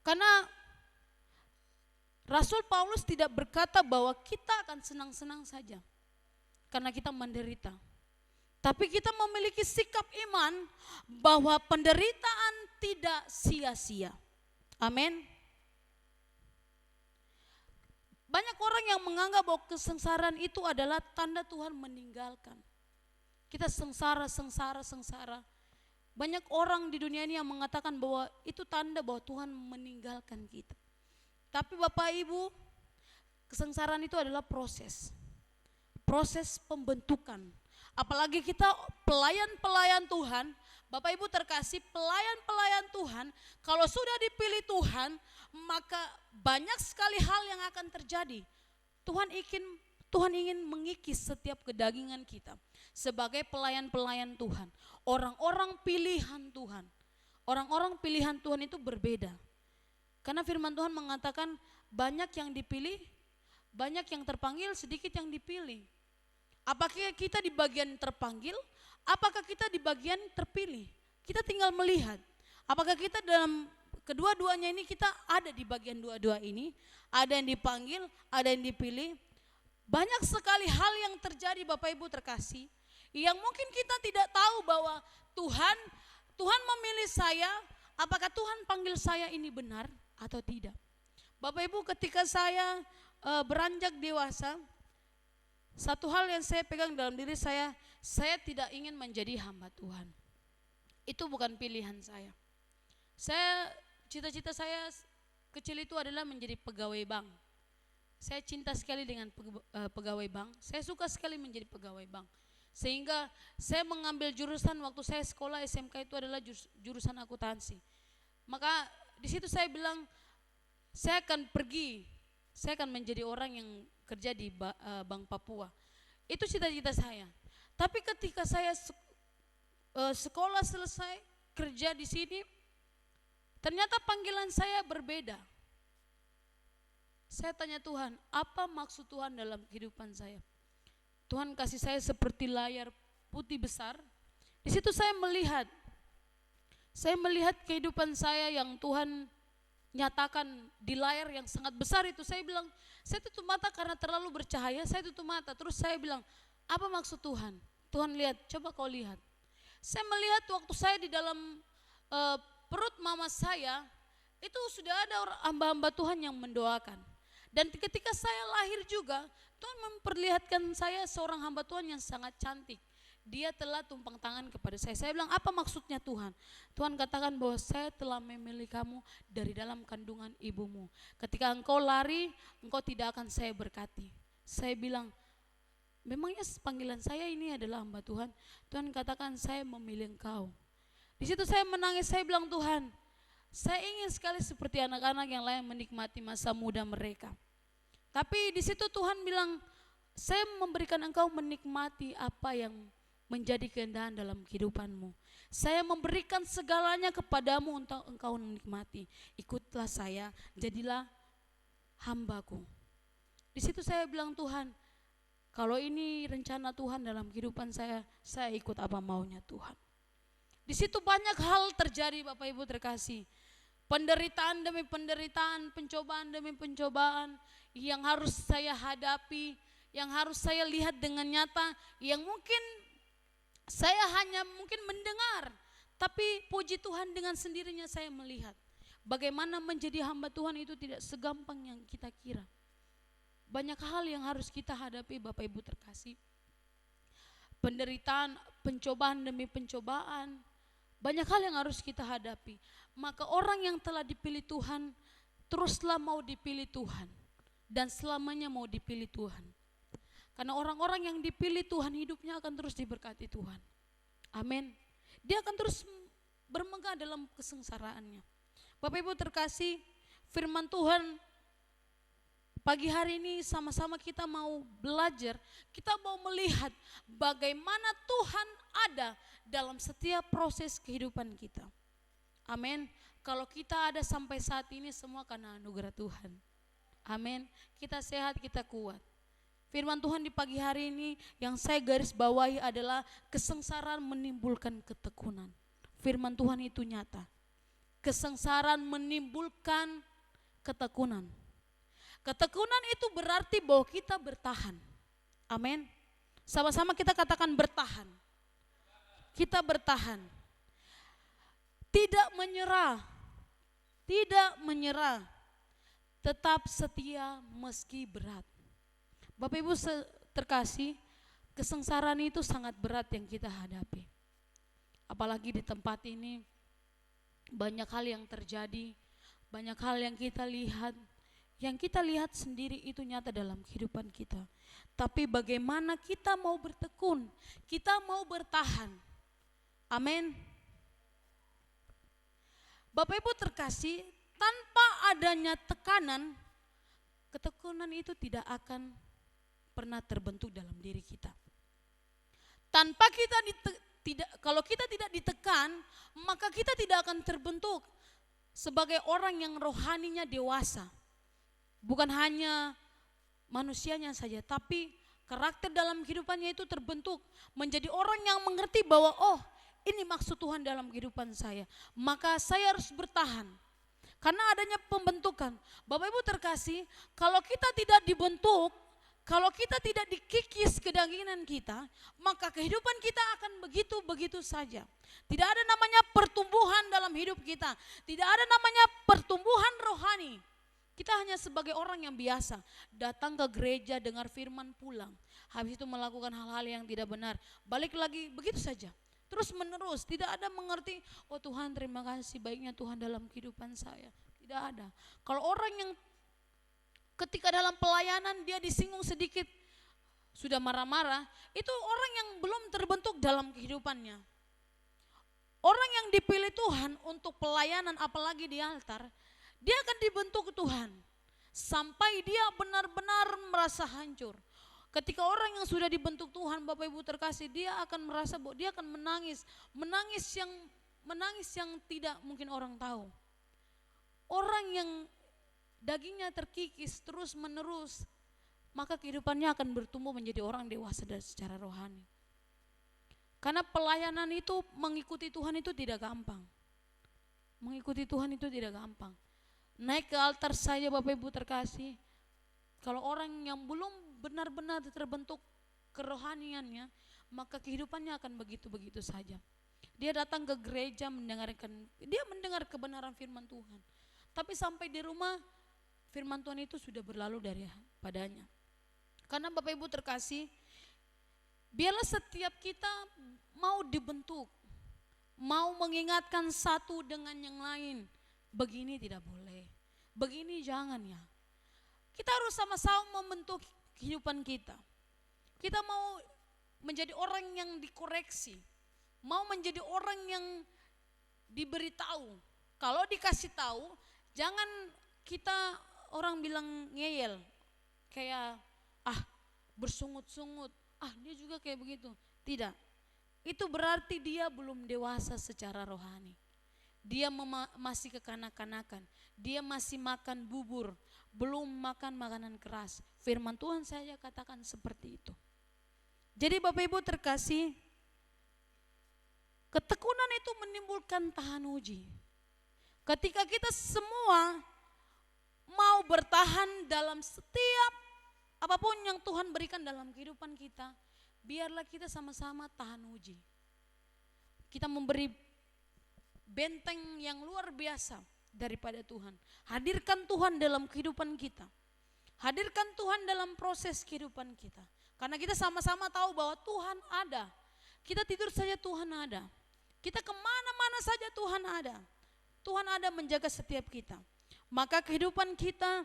Speaker 3: Karena Rasul Paulus tidak berkata bahwa kita akan senang-senang saja karena kita menderita. Tapi kita memiliki sikap iman bahwa penderitaan tidak sia-sia. Amin. Banyak orang yang menganggap bahwa kesengsaraan itu adalah tanda Tuhan meninggalkan. Kita sengsara. Banyak orang di dunia ini yang mengatakan bahwa itu tanda bahwa Tuhan meninggalkan kita. Tapi Bapak Ibu, kesengsaraan itu adalah proses pembentukan. Apalagi kita pelayan-pelayan Tuhan, Bapak Ibu terkasih, pelayan-pelayan Tuhan, kalau sudah dipilih Tuhan, maka banyak sekali hal yang akan terjadi. Tuhan ingin mengikis setiap kedagingan kita sebagai pelayan-pelayan Tuhan, orang-orang pilihan Tuhan. Orang-orang pilihan Tuhan itu berbeda. Karena firman Tuhan mengatakan banyak yang dipilih, banyak yang terpanggil, sedikit yang dipilih. Apakah kita di bagian terpanggil? Apakah kita di bagian terpilih? Kita tinggal melihat. Apakah kita dalam kedua-duanya ini kita ada di bagian dua-dua ini? Ada yang dipanggil, ada yang dipilih. Banyak sekali hal yang terjadi Bapak Ibu terkasih, yang mungkin kita tidak tahu bahwa Tuhan memilih saya. Apakah Tuhan panggil saya ini benar atau tidak? Bapak Ibu, ketika saya beranjak dewasa, satu hal yang saya pegang dalam diri saya tidak ingin menjadi hamba Tuhan. Itu bukan pilihan saya. Cita-cita saya kecil itu adalah menjadi pegawai bank. Saya cinta sekali dengan pegawai bank. Saya suka sekali menjadi pegawai bank. Sehingga saya mengambil jurusan waktu saya sekolah SMK itu adalah jurusan akuntansi. Maka di situ saya bilang, saya akan menjadi orang yang kerja di Bank Papua. Itu cita-cita saya. Tapi ketika saya sekolah selesai, kerja di sini, ternyata panggilan saya berbeda. Saya tanya Tuhan, apa maksud Tuhan dalam kehidupan saya? Tuhan kasih saya seperti layar putih besar. Di situ saya melihat kehidupan saya yang Tuhan nyatakan di layar yang sangat besar itu. Saya bilang, saya tutup mata karena terlalu bercahaya, saya tutup mata. Terus saya bilang, apa maksud Tuhan? Tuhan lihat, coba kau lihat. Saya melihat waktu saya di dalam perut mama saya, itu sudah ada hamba-hamba Tuhan yang mendoakan. Dan ketika saya lahir juga, Tuhan memperlihatkan saya seorang hamba Tuhan yang sangat cantik. Dia telah tumpang tangan kepada saya. Saya bilang, apa maksudnya Tuhan? Tuhan katakan bahwa saya telah memilih kamu dari dalam kandungan ibumu. Ketika engkau lari, engkau tidak akan saya berkati. Saya bilang, memangnya panggilan saya ini adalah hamba Tuhan? Tuhan katakan, saya memilih engkau. Di situ saya menangis, saya bilang, Tuhan, saya ingin sekali seperti anak-anak yang lain menikmati masa muda mereka. Tapi di situ Tuhan bilang, saya memberikan engkau menikmati apa yang menjadi keindahan dalam kehidupanmu. Saya memberikan segalanya kepadamu untuk engkau menikmati. Ikutlah saya, jadilah hambaku. Di situ saya bilang, Tuhan, kalau ini rencana Tuhan dalam kehidupan saya ikut apa maunya Tuhan. Di situ banyak hal terjadi Bapak Ibu terkasih. Penderitaan demi penderitaan, pencobaan demi pencobaan yang harus saya hadapi, yang harus saya lihat dengan nyata, yang mungkin saya hanya mungkin mendengar, tapi puji Tuhan dengan sendirinya saya melihat bagaimana menjadi hamba Tuhan itu tidak segampang yang kita kira. Banyak hal yang harus kita hadapi Bapak Ibu terkasih. Penderitaan, pencobaan demi pencobaan, banyak hal yang harus kita hadapi. Maka orang yang telah dipilih Tuhan, teruslah mau dipilih Tuhan dan selamanya mau dipilih Tuhan. Karena orang-orang yang dipilih Tuhan hidupnya akan terus diberkati Tuhan. Amin. Dia akan terus bermegah dalam kesengsaraannya. Bapak Ibu terkasih, firman Tuhan Pagi hari ini sama-sama kita mau belajar, kita mau melihat bagaimana Tuhan ada dalam setiap proses kehidupan kita. Amin. Kalau kita ada sampai saat ini semua karena anugerah Tuhan. Amin. Kita sehat, kita kuat. Firman Tuhan di pagi hari ini yang saya garis bawahi adalah kesengsaraan menimbulkan ketekunan. Firman Tuhan itu nyata. Kesengsaraan menimbulkan ketekunan. Ketekunan itu berarti bahwa kita bertahan. Amin. Sama-sama kita katakan bertahan. Kita bertahan. Tidak menyerah. Tidak menyerah. Tetap setia meski berat. Bapak Ibu terkasih, kesengsaraan itu sangat berat yang kita hadapi. Apalagi di tempat ini banyak hal yang terjadi, banyak hal yang kita lihat. Yang kita lihat sendiri itu nyata dalam kehidupan kita. Tapi bagaimana kita mau bertekun, kita mau bertahan. Amin. Bapak Ibu terkasih, tanpa adanya tekanan, ketekunan itu tidak akan pernah terbentuk dalam diri kita. Tanpa kita kalau kita tidak ditekan, maka kita tidak akan terbentuk sebagai orang yang rohaninya dewasa. Bukan hanya manusianya saja, tapi karakter dalam kehidupannya itu terbentuk menjadi orang yang mengerti bahwa oh, ini maksud Tuhan dalam kehidupan saya. Maka saya harus bertahan. Karena adanya pembentukan. Bapak Ibu terkasih, kalau kita tidak dibentuk, kalau kita tidak dikikis kedagingan kita, maka kehidupan kita akan begitu-begitu saja. Tidak ada namanya pertumbuhan dalam hidup kita. Tidak ada namanya pertumbuhan rohani. Kita hanya sebagai orang yang biasa, datang ke gereja, dengar firman, pulang. Habis itu melakukan hal-hal yang tidak benar. Balik lagi, begitu saja. Terus menerus, tidak ada mengerti, oh Tuhan terima kasih baiknya Tuhan dalam kehidupan saya. Tidak ada. Kalau orang yang ketika dalam pelayanan dia disinggung sedikit, sudah marah-marah, itu orang yang belum terbentuk dalam kehidupannya. Orang yang dipilih Tuhan untuk pelayanan apalagi di altar, dia akan dibentuk Tuhan sampai dia benar-benar merasa hancur. Ketika orang yang sudah dibentuk Tuhan, Bapak Ibu terkasih, dia akan merasa bahwa dia akan menangis, menangis yang tidak mungkin orang tahu. Orang yang dagingnya terkikis terus menerus, maka kehidupannya akan bertumbuh menjadi orang dewasa dan secara rohani. Karena pelayanan itu mengikuti Tuhan itu tidak gampang. Mengikuti Tuhan itu tidak gampang. Naik ke altar saja Bapak Ibu terkasih, kalau orang yang belum benar-benar terbentuk kerohaniannya, maka kehidupannya akan begitu-begitu saja. Dia datang ke gereja dia mendengar kebenaran firman Tuhan. Tapi sampai di rumah, firman Tuhan itu sudah berlalu daripadanya. Karena Bapak Ibu terkasih, biarlah setiap kita mau dibentuk, mau mengingatkan satu dengan yang lain. Begini tidak boleh, begini jangan ya. Kita harus sama-sama membentuk kehidupan kita. Kita mau menjadi orang yang dikoreksi, mau menjadi orang yang diberitahu. Kalau dikasih tahu, jangan kita orang bilang ngeyel, kayak bersungut-sungut, dia juga kayak begitu. Tidak, itu berarti dia belum dewasa secara rohani. Dia masih kekanak-kanakan, dia masih makan bubur, belum makan makanan keras. Firman Tuhan saya katakan seperti itu. Jadi Bapak Ibu terkasih, ketekunan itu menimbulkan tahan uji. Ketika kita semua mau bertahan dalam setiap apapun yang Tuhan berikan dalam kehidupan kita, biarlah kita sama-sama tahan uji. Kita memberi benteng yang luar biasa daripada Tuhan. Hadirkan Tuhan dalam kehidupan kita. Hadirkan Tuhan dalam proses kehidupan kita. Karena kita sama-sama tahu bahwa Tuhan ada. Kita tidur saja Tuhan ada. Kita kemana-mana saja Tuhan ada. Tuhan ada menjaga setiap kita. Maka kehidupan kita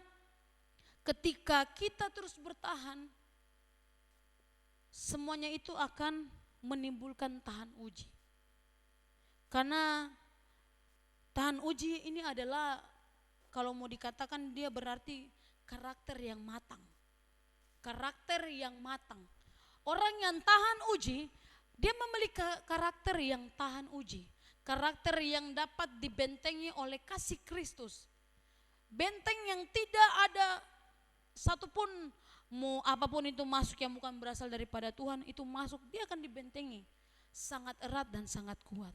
Speaker 3: ketika kita terus bertahan, semuanya itu akan menimbulkan tahan uji. Karena tahan uji ini adalah, kalau mau dikatakan dia berarti karakter yang matang. Karakter yang matang. Orang yang tahan uji, dia memiliki karakter yang tahan uji. Karakter yang dapat dibentengi oleh kasih Kristus. Benteng yang tidak ada satupun, mau apapun itu masuk yang bukan berasal daripada Tuhan, itu masuk, dia akan dibentengi. Sangat erat dan sangat kuat.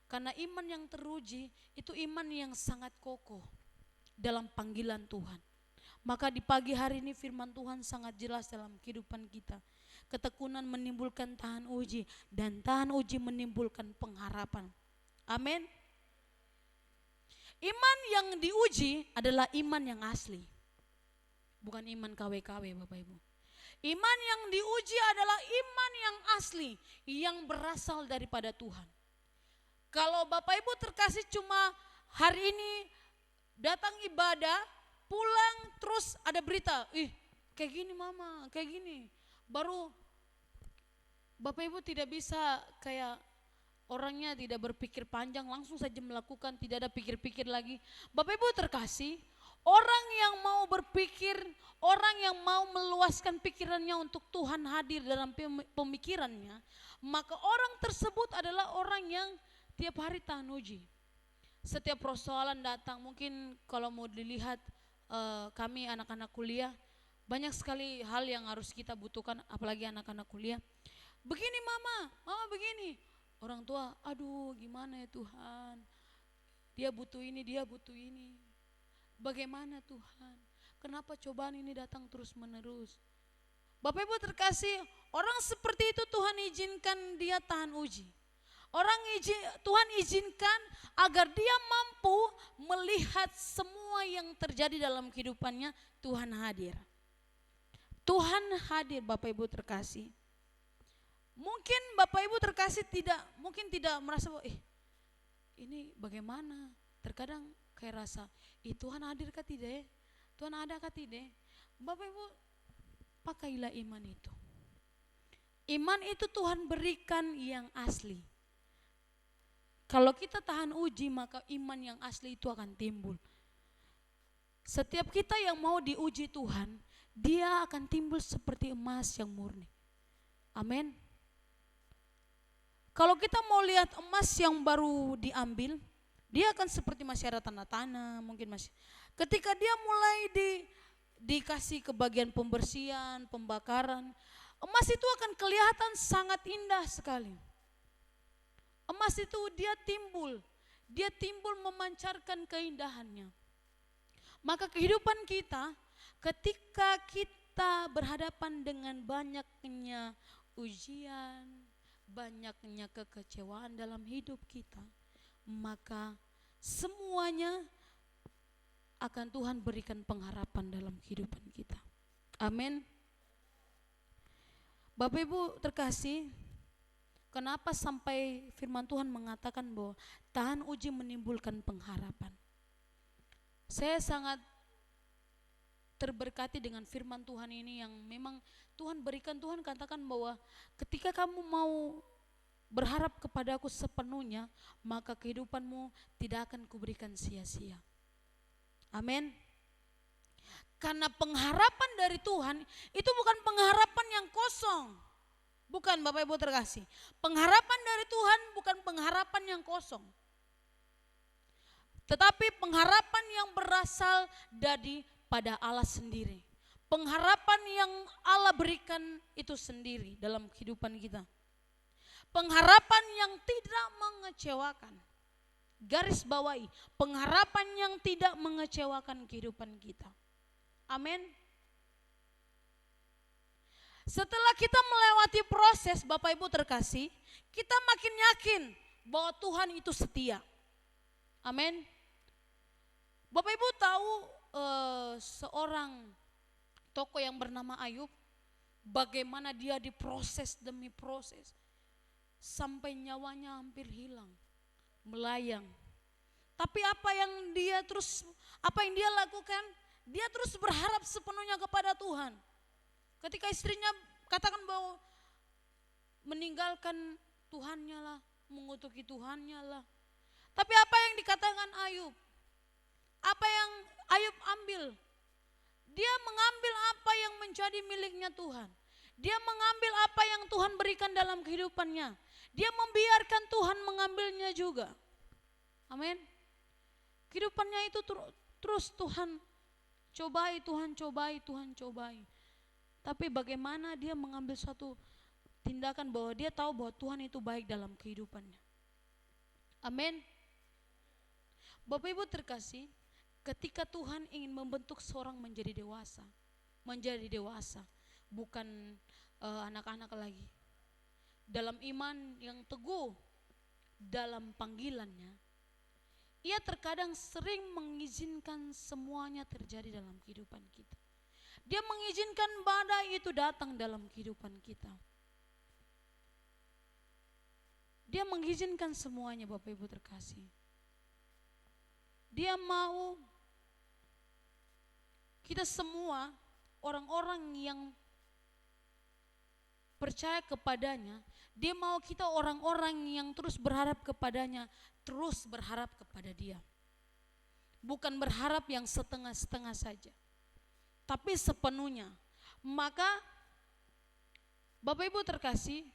Speaker 3: Karena iman yang teruji, itu iman yang sangat kokoh dalam panggilan Tuhan. Maka di pagi hari ini firman Tuhan sangat jelas dalam kehidupan kita. Ketekunan menimbulkan tahan uji, dan tahan uji menimbulkan pengharapan. Amin. Iman yang diuji adalah iman yang asli. Bukan iman KW-KW Bapak Ibu. Iman yang diuji adalah iman yang asli, yang berasal daripada Tuhan. Kalau Bapak Ibu terkasih cuma hari ini datang ibadah, pulang terus ada berita, kayak gini mama, kayak gini. Baru Bapak Ibu tidak bisa kayak orangnya tidak berpikir panjang, langsung saja melakukan, tidak ada pikir-pikir lagi. Bapak Ibu terkasih, orang yang mau berpikir, orang yang mau meluaskan pikirannya untuk Tuhan hadir dalam pemikirannya, maka orang tersebut adalah orang yang tiap hari tahan uji. Setiap persoalan datang, mungkin kalau mau dilihat kami anak-anak kuliah, banyak sekali hal yang harus kita butuhkan, apalagi anak-anak kuliah. Begini mama begini. Orang tua, aduh gimana ya Tuhan, dia butuh ini, dia butuh ini. Bagaimana Tuhan, kenapa cobaan ini datang terus menerus? Bapak Ibu terkasih, orang seperti itu Tuhan izinkan dia tahan uji. Tuhan izinkan agar dia mampu melihat semua yang terjadi dalam kehidupannya. Tuhan hadir. Tuhan hadir Bapak Ibu terkasih. Mungkin Bapak Ibu terkasih mungkin tidak merasa ini bagaimana. Terkadang kayak rasa, Tuhan hadir kah tidak? Tuhan ada kah tidak? Bapak Ibu, pakailah iman itu. Iman itu Tuhan berikan yang asli. Kalau kita tahan uji, maka iman yang asli itu akan timbul. Setiap kita yang mau diuji Tuhan, dia akan timbul seperti emas yang murni. Amin. Kalau kita mau lihat emas yang baru diambil, dia akan seperti masih ada tanah-tanah, mungkin masih. Ketika dia mulai dikasih ke bagian pembersihan, pembakaran, emas itu akan kelihatan sangat indah sekali. Emas itu dia timbul memancarkan keindahannya. Maka kehidupan kita, ketika kita berhadapan dengan banyaknya ujian, banyaknya kekecewaan dalam hidup kita, maka semuanya akan Tuhan berikan pengharapan dalam kehidupan kita. Amin. Bapak Ibu terkasih, kenapa sampai firman Tuhan mengatakan bahwa tahan uji menimbulkan pengharapan? Saya sangat terberkati dengan firman Tuhan ini yang memang Tuhan berikan. Tuhan katakan bahwa ketika kamu mau berharap kepadaku sepenuhnya, maka kehidupanmu tidak akan kuberikan sia-sia. Amin. Karena pengharapan dari Tuhan itu bukan pengharapan yang kosong. Bukan Bapak Ibu terkasih. Pengharapan dari Tuhan bukan pengharapan yang kosong. Tetapi pengharapan yang berasal pada Allah sendiri. Pengharapan yang Allah berikan itu sendiri dalam kehidupan kita. Pengharapan yang tidak mengecewakan. Garis bawahi, pengharapan yang tidak mengecewakan kehidupan kita. Amin. Setelah kita melewati proses Bapak Ibu terkasih, kita makin yakin bahwa Tuhan itu setia. Amin. Bapak Ibu tahu seorang tokoh yang bernama Ayub, bagaimana dia diproses demi proses sampai nyawanya hampir hilang, melayang. Tapi apa yang dia lakukan? Dia terus berharap sepenuhnya kepada Tuhan. Ketika istrinya katakan bahwa meninggalkan Tuhannya lah, mengutuki Tuhannya lah. Tapi apa yang dikatakan Ayub? Apa yang Ayub ambil? Dia mengambil apa yang menjadi miliknya Tuhan. Dia mengambil apa yang Tuhan berikan dalam kehidupannya. Dia membiarkan Tuhan mengambilnya juga. Amin. Kehidupannya itu terus Tuhan cobai, Tuhan cobai, Tuhan cobai. Tapi bagaimana dia mengambil satu tindakan bahwa dia tahu bahwa Tuhan itu baik dalam kehidupannya. Amin. Bapak Ibu terkasih, ketika Tuhan ingin membentuk seorang menjadi dewasa, bukan anak-anak lagi. Dalam iman yang teguh, dalam panggilannya, ia terkadang sering mengizinkan semuanya terjadi dalam kehidupan kita. Dia mengizinkan badai itu datang dalam kehidupan kita. Dia mengizinkan semuanya, Bapak Ibu terkasih. Dia mau kita semua orang-orang yang percaya kepadanya, dia mau kita orang-orang yang terus berharap kepadanya, terus berharap kepada dia. Bukan berharap yang setengah-setengah saja, tapi sepenuhnya. Maka Bapak Ibu terkasih,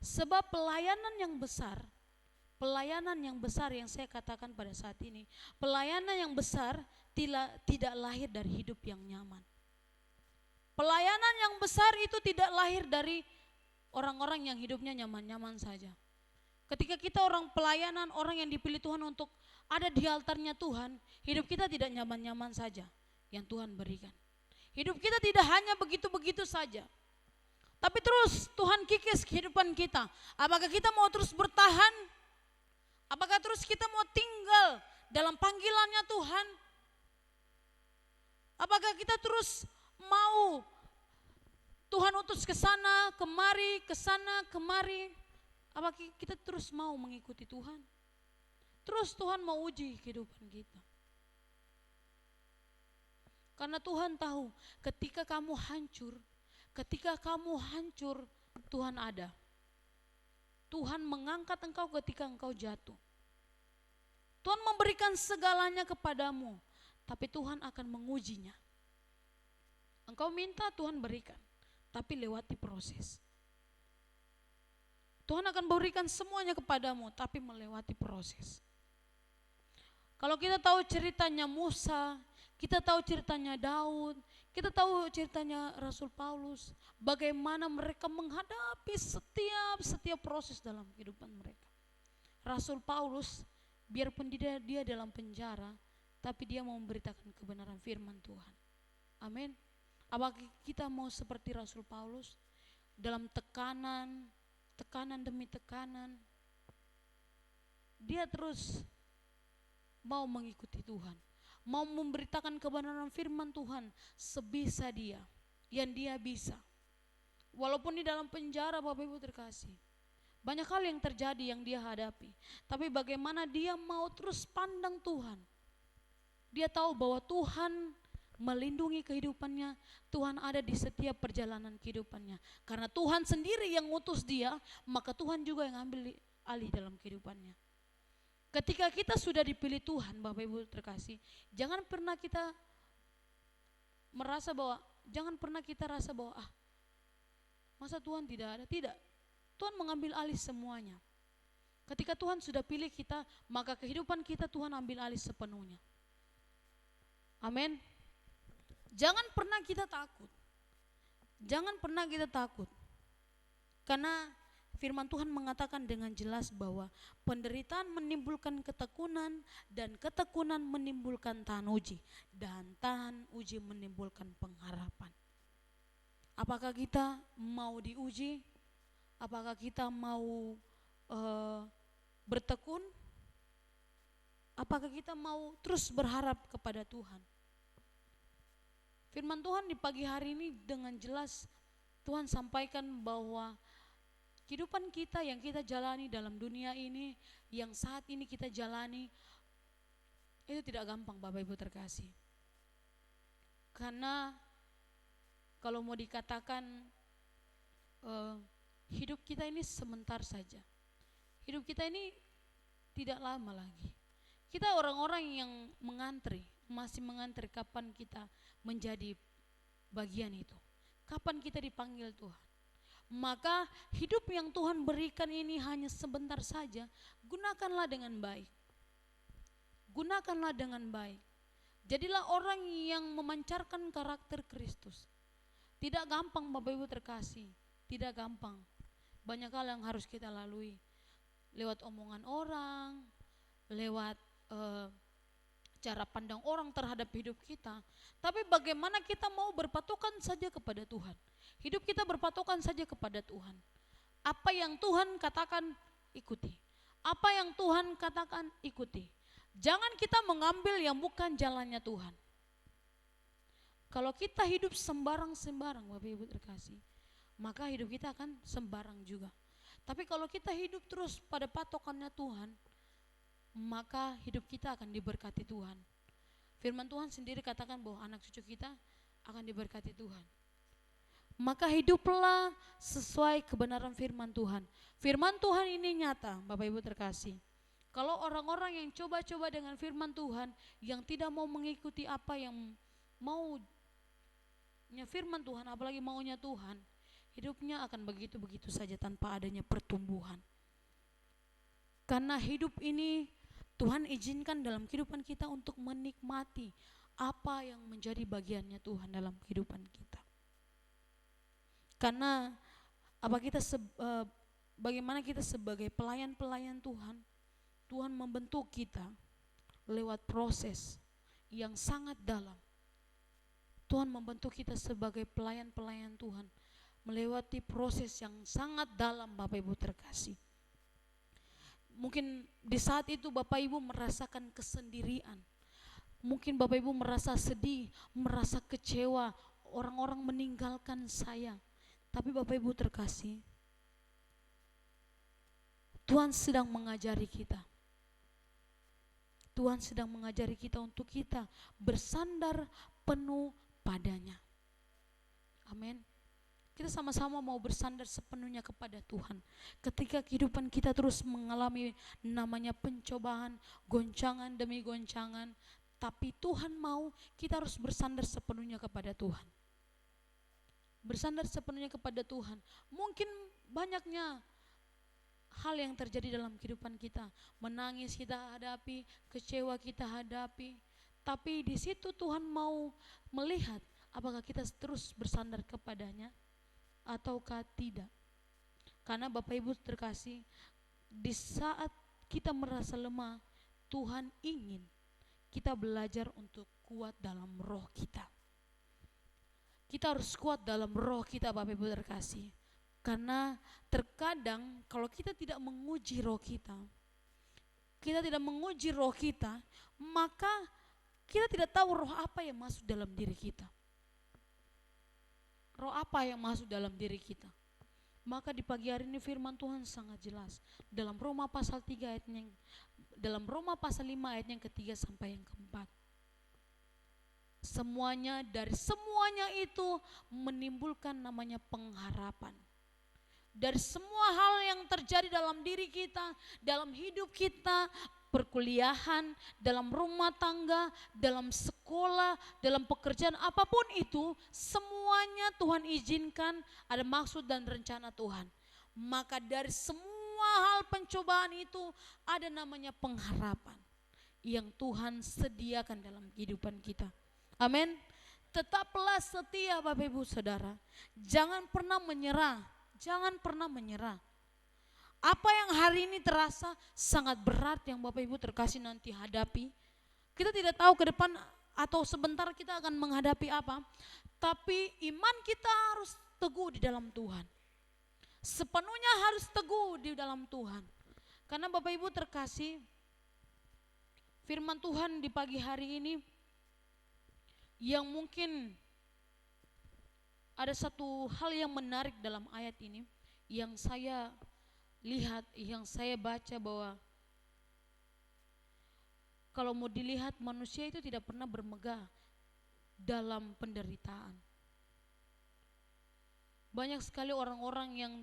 Speaker 3: sebab pelayanan yang besar yang saya katakan pada saat ini, pelayanan yang besar tidak lahir dari hidup yang nyaman. Pelayanan yang besar itu tidak lahir dari orang-orang yang hidupnya nyaman-nyaman saja. Ketika kita orang pelayanan, orang yang dipilih Tuhan untuk ada di altarnya Tuhan, hidup kita tidak nyaman-nyaman saja yang Tuhan berikan. Hidup kita tidak hanya begitu-begitu saja, tapi terus Tuhan kikis kehidupan kita. Apakah kita mau terus bertahan? Apakah terus kita mau tinggal dalam panggilannya Tuhan? Apakah kita terus mau Tuhan utus ke sana, kemari? Apakah kita terus mau mengikuti Tuhan? Terus Tuhan mau uji kehidupan kita. Karena Tuhan tahu ketika kamu hancur, Tuhan ada. Tuhan mengangkat engkau ketika engkau jatuh. Tuhan memberikan segalanya kepadamu, tapi Tuhan akan mengujinya. Engkau minta, Tuhan berikan, tapi lewati proses. Tuhan akan berikan semuanya kepadamu, tapi melewati proses. Kalau kita tahu ceritanya Musa, kita tahu ceritanya Daud, kita tahu ceritanya Rasul Paulus, bagaimana mereka menghadapi setiap proses dalam kehidupan mereka. Rasul Paulus, biarpun dia dalam penjara, tapi dia mau memberitakan kebenaran firman Tuhan. Amin. Apakah kita mau seperti Rasul Paulus dalam tekanan demi tekanan, dia terus mau mengikuti Tuhan, mau memberitakan kebenaran firman Tuhan sebisa dia, yang dia bisa. Walaupun di dalam penjara, Bapak Ibu terkasih, banyak hal yang terjadi yang dia hadapi, tapi bagaimana dia mau terus pandang Tuhan. Dia tahu bahwa Tuhan melindungi kehidupannya, Tuhan ada di setiap perjalanan kehidupannya. Karena Tuhan sendiri yang ngutus dia, maka Tuhan juga yang ambil alih dalam kehidupannya. Ketika kita sudah dipilih Tuhan, Bapak Ibu terkasih, jangan pernah kita rasa bahwa masa Tuhan tidak ada. Tidak, Tuhan mengambil alih semuanya. Ketika Tuhan sudah pilih kita, maka kehidupan kita Tuhan ambil alih sepenuhnya. Amin. Jangan pernah kita takut. Karena firman Tuhan mengatakan dengan jelas bahwa penderitaan menimbulkan ketekunan, dan ketekunan menimbulkan tahan uji, dan tahan uji menimbulkan pengharapan. Apakah kita mau diuji? Apakah kita mau bertekun? Apakah kita mau terus berharap kepada Tuhan? Firman Tuhan di pagi hari ini dengan jelas Tuhan sampaikan bahwa kehidupan kita yang kita jalani dalam dunia ini, yang saat ini kita jalani, itu tidak gampang, Bapak Ibu terkasih. Karena kalau mau dikatakan hidup kita ini sebentar saja. Hidup kita ini tidak lama lagi. Kita orang-orang yang mengantri masih mengantri kapan kita menjadi bagian itu. Kapan kita dipanggil Tuhan. Maka hidup yang Tuhan berikan ini hanya sebentar saja, gunakanlah dengan baik. Gunakanlah dengan baik. Jadilah orang yang memancarkan karakter Kristus. Tidak gampang Bapak Ibu terkasih, tidak gampang. Banyak hal yang harus kita lalui. Lewat omongan orang, lewat cara pandang orang terhadap hidup kita. Tapi bagaimana kita mau berpatokan saja kepada Tuhan. Hidup kita berpatokan saja kepada Tuhan. Apa yang Tuhan katakan, ikuti. Apa yang Tuhan katakan, ikuti. Jangan kita mengambil yang bukan jalannya Tuhan. Kalau kita hidup sembarang-sembarang Bapak Ibu terkasih, maka hidup kita akan sembarang juga. Tapi kalau kita hidup terus pada patokannya Tuhan, maka hidup kita akan diberkati Tuhan. Firman Tuhan sendiri katakan bahwa anak cucu kita akan diberkati Tuhan. Maka hiduplah sesuai kebenaran firman Tuhan. Firman Tuhan ini nyata Bapak Ibu terkasih. Kalau orang-orang yang coba-coba dengan firman Tuhan, yang tidak mau mengikuti apa yang maunya firman Tuhan, apalagi maunya Tuhan, hidupnya akan begitu-begitu saja tanpa adanya pertumbuhan. Karena hidup ini Tuhan izinkan dalam kehidupan kita untuk menikmati apa yang menjadi bagiannya Tuhan dalam kehidupan kita. Karena bagaimana kita sebagai pelayan-pelayan Tuhan, Tuhan membentuk kita lewat proses yang sangat dalam. Tuhan membentuk kita sebagai pelayan-pelayan Tuhan melewati proses yang sangat dalam Bapak Ibu terkasih. Mungkin di saat itu Bapak Ibu merasakan kesendirian. Mungkin Bapak Ibu merasa sedih, merasa kecewa, orang-orang meninggalkan saya. Tapi Bapak Ibu terkasih, Tuhan sedang mengajari kita. Tuhan sedang mengajari kita untuk kita bersandar penuh padanya. Amin. Kita sama-sama mau bersandar sepenuhnya kepada Tuhan. Ketika kehidupan kita terus mengalami namanya pencobaan, goncangan demi goncangan, tapi Tuhan mau kita harus bersandar sepenuhnya kepada Tuhan. Bersandar sepenuhnya kepada Tuhan. Mungkin banyaknya hal yang terjadi dalam kehidupan kita, menangis kita hadapi, kecewa kita hadapi, tapi di situ Tuhan mau melihat apakah kita terus bersandar kepadanya ataukah tidak. Karena Bapak Ibu terkasih, di saat kita merasa lemah, Tuhan ingin kita belajar untuk kuat dalam roh kita. Kita harus kuat dalam roh kita Bapak Ibu terkasih. Karena terkadang kalau kita tidak menguji roh kita, maka kita tidak tahu roh apa yang masuk dalam diri kita. Roh apa yang masuk dalam diri kita. Maka di pagi hari ini firman Tuhan sangat jelas. Dalam Roma pasal 5 ayat yang ketiga sampai yang keempat. Dari semuanya itu menimbulkan namanya pengharapan. Dari semua hal yang terjadi dalam diri kita, dalam hidup kita, perkuliahan, dalam rumah tangga, dalam sekolah, dalam pekerjaan apapun itu, semuanya Tuhan izinkan ada maksud dan rencana Tuhan. Maka dari semua hal pencobaan itu ada namanya pengharapan yang Tuhan sediakan dalam kehidupan kita. Amin. Tetaplah setia Bapak Ibu Saudara. Jangan pernah menyerah. Jangan pernah menyerah. Apa yang hari ini terasa sangat berat yang Bapak Ibu terkasih nanti hadapi. Kita tidak tahu ke depan atau sebentar kita akan menghadapi apa. Tapi iman kita harus teguh di dalam Tuhan. Sepenuhnya harus teguh di dalam Tuhan. Karena Bapak Ibu terkasih, firman Tuhan di pagi hari ini yang mungkin ada satu hal yang menarik dalam ayat ini yang saya lihat, yang saya baca bahwa kalau mau dilihat manusia itu tidak pernah bermegah dalam penderitaan. Banyak sekali orang-orang yang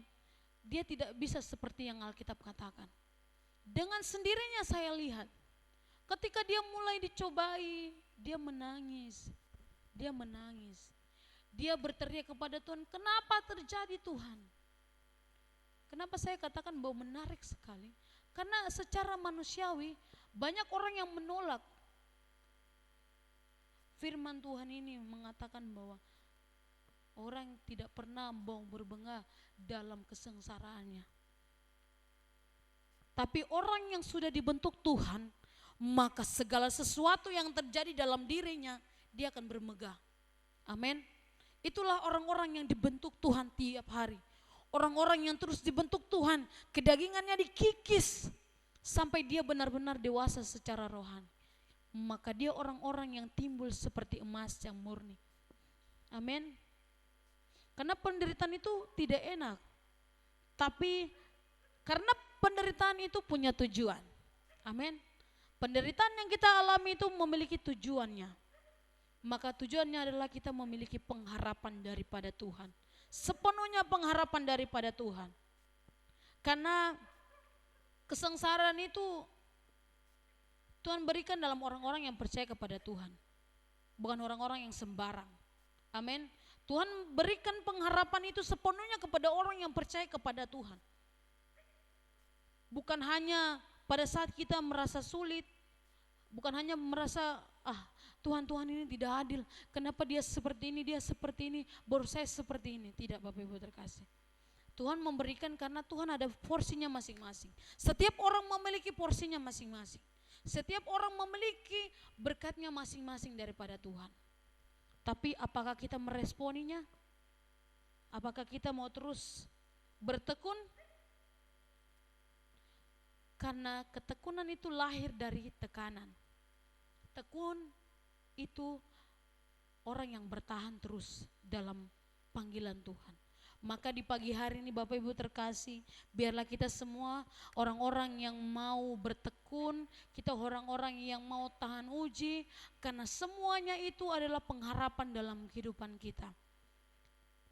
Speaker 3: dia tidak bisa seperti yang Alkitab katakan. Dengan sendirinya saya lihat ketika dia mulai dicobai, dia menangis. Dia menangis. Dia berteriak kepada Tuhan, kenapa terjadi Tuhan? Kenapa saya katakan bahwa menarik sekali? Karena secara manusiawi banyak orang yang menolak firman Tuhan ini, mengatakan bahwa orang tidak pernah mau berbangga dalam kesengsaraannya. Tapi orang yang sudah dibentuk Tuhan, maka segala sesuatu yang terjadi dalam dirinya, dia akan bermegah. Amin. Itulah orang-orang yang dibentuk Tuhan tiap hari. Orang-orang yang terus dibentuk Tuhan, kedagingannya dikikis sampai dia benar-benar dewasa secara rohani. Maka dia orang-orang yang timbul seperti emas yang murni. Amin. Karena penderitaan itu tidak enak. Tapi karena penderitaan itu punya tujuan. Amin. Penderitaan yang kita alami itu memiliki tujuannya. Maka tujuannya adalah kita memiliki pengharapan daripada Tuhan. Sepenuhnya pengharapan daripada Tuhan. Karena kesengsaraan itu Tuhan berikan dalam orang-orang yang percaya kepada Tuhan. Bukan orang-orang yang sembarang. Amin. Tuhan berikan pengharapan itu sepenuhnya kepada orang yang percaya kepada Tuhan. Bukan hanya pada saat kita merasa sulit, bukan hanya merasa Tuhan ini tidak adil, kenapa dia seperti ini, baru saya seperti ini. Tidak, Bapak Ibu terkasih. Tuhan memberikan karena Tuhan ada porsinya masing-masing. Setiap orang memiliki porsinya masing-masing. Setiap orang memiliki berkatnya masing-masing daripada Tuhan. Tapi apakah kita meresponinya? Apakah kita mau terus bertekun? Karena ketekunan itu lahir dari tekanan. Tekun itu orang yang bertahan terus dalam panggilan Tuhan. Maka di pagi hari ini Bapak Ibu terkasih, biarlah kita semua orang-orang yang mau bertekun, kita orang-orang yang mau tahan uji, karena semuanya itu adalah pengharapan dalam kehidupan kita.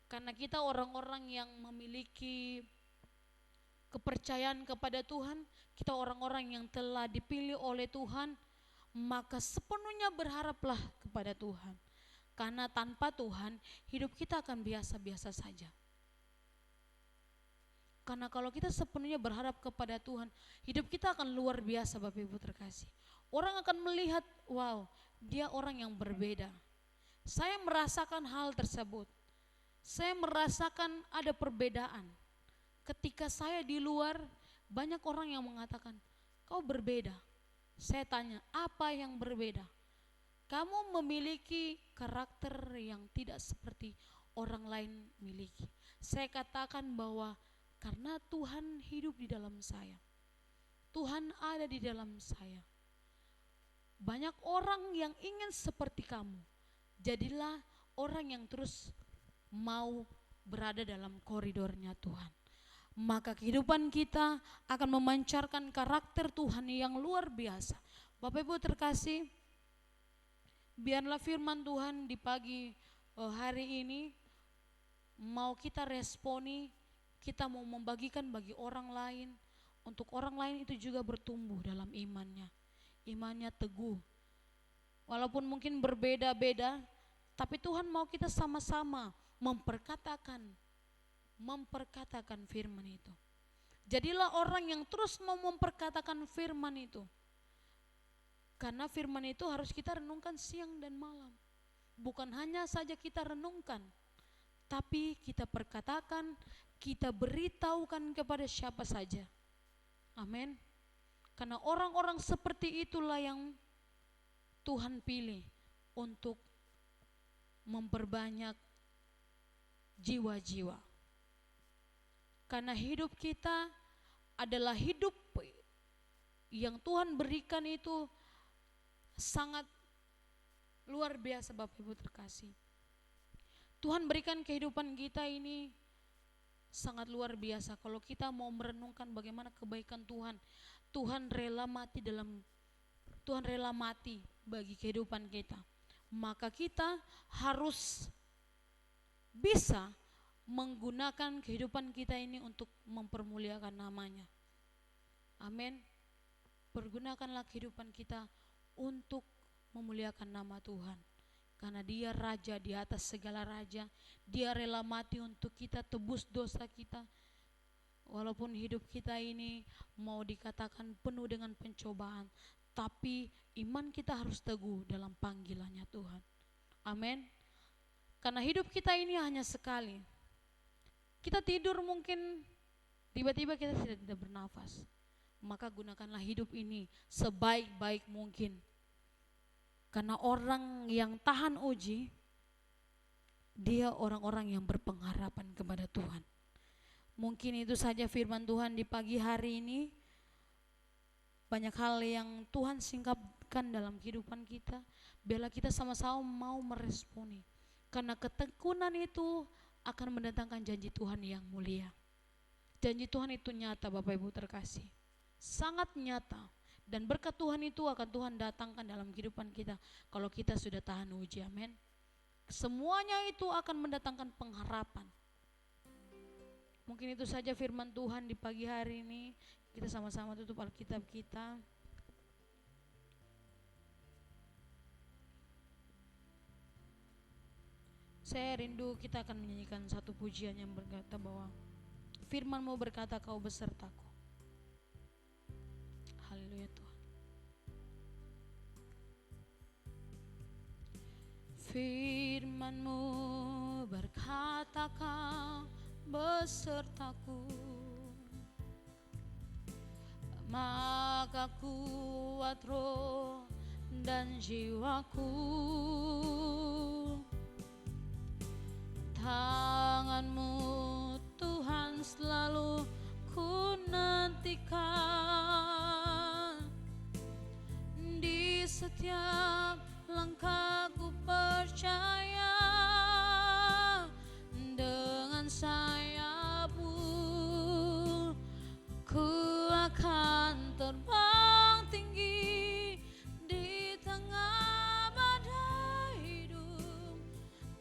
Speaker 3: Karena kita orang-orang yang memiliki kepercayaan kepada Tuhan, kita orang-orang yang telah dipilih oleh Tuhan, maka sepenuhnya berharaplah kepada Tuhan. Karena tanpa Tuhan, hidup kita akan biasa-biasa saja. Karena kalau kita sepenuhnya berharap kepada Tuhan, hidup kita akan luar biasa, Bapak Ibu terkasih. Orang akan melihat, wow, dia orang yang berbeda. Saya merasakan hal tersebut. Saya merasakan ada perbedaan. Ketika saya di luar, banyak orang yang mengatakan, kau berbeda. Saya tanya, apa yang berbeda? Kamu memiliki karakter yang tidak seperti orang lain miliki. Saya katakan bahwa karena Tuhan hidup di dalam saya. Tuhan ada di dalam saya. Banyak orang yang ingin seperti kamu. Jadilah orang yang terus mau berada dalam koridornya Tuhan. Maka kehidupan kita akan memancarkan karakter Tuhan yang luar biasa. Bapak Ibu terkasih, biarlah firman Tuhan di pagi hari ini mau kita responi, kita mau membagikan bagi orang lain, untuk orang lain itu juga bertumbuh dalam imannya. Imannya teguh. Walaupun mungkin berbeda-beda, tapi Tuhan mau kita sama-sama memperkatakan firman itu. Jadilah orang yang terus mau memperkatakan firman itu. Karena firman itu harus kita renungkan siang dan malam. Bukan hanya saja kita renungkan, tapi kita perkatakan, kita beritahukan kepada siapa saja. Amin. Karena orang-orang seperti itulah yang Tuhan pilih untuk memperbanyak jiwa-jiwa. Karena hidup kita adalah hidup yang Tuhan berikan itu sangat luar biasa, Bapak Ibu terkasih. Tuhan berikan kehidupan kita ini sangat luar biasa. Kalau kita mau merenungkan bagaimana kebaikan Tuhan, Tuhan rela mati bagi kehidupan kita. Maka kita harus bisa menggunakan kehidupan kita ini untuk mempermuliakan namanya. Amin. Pergunakanlah kehidupan kita untuk memuliakan nama Tuhan. Karena Dia Raja di atas segala raja. Dia rela mati untuk kita, tebus dosa kita. Walaupun hidup kita ini mau dikatakan penuh dengan pencobaan, tapi iman kita harus teguh dalam panggilannya Tuhan. Amin. Karena hidup kita ini hanya sekali. Kita tidur mungkin tiba-tiba kita tidak bernafas. Maka gunakanlah hidup ini sebaik-baik mungkin. Karena orang yang tahan uji, dia orang-orang yang berpengharapan kepada Tuhan. Mungkin itu saja firman Tuhan di pagi hari ini. Banyak hal yang Tuhan singkapkan dalam kehidupan kita. Biarlah kita sama-sama mau meresponi. Karena ketekunan itu akan mendatangkan janji Tuhan yang mulia. Janji Tuhan itu nyata Bapak Ibu terkasih. Sangat nyata. Dan berkat Tuhan itu akan Tuhan datangkan dalam kehidupan kita kalau kita sudah tahan uji, amin. Semuanya itu akan mendatangkan pengharapan. Mungkin itu saja firman Tuhan di pagi hari ini. Kita sama-sama tutup Alkitab kita. Saya rindu kita akan menyanyikan satu pujian yang berkata bahwa firman-Mu berkata Kau besertaku. Haleluya Tuhan. Firman-Mu berkata Kau besertaku, maka kuat roh dan jiwaku. Tangan-Mu Tuhan selalu ku nantikan, di setiap langkah ku percaya, dengan sayap-Mu ku akan terbang tinggi di tengah badai hidup.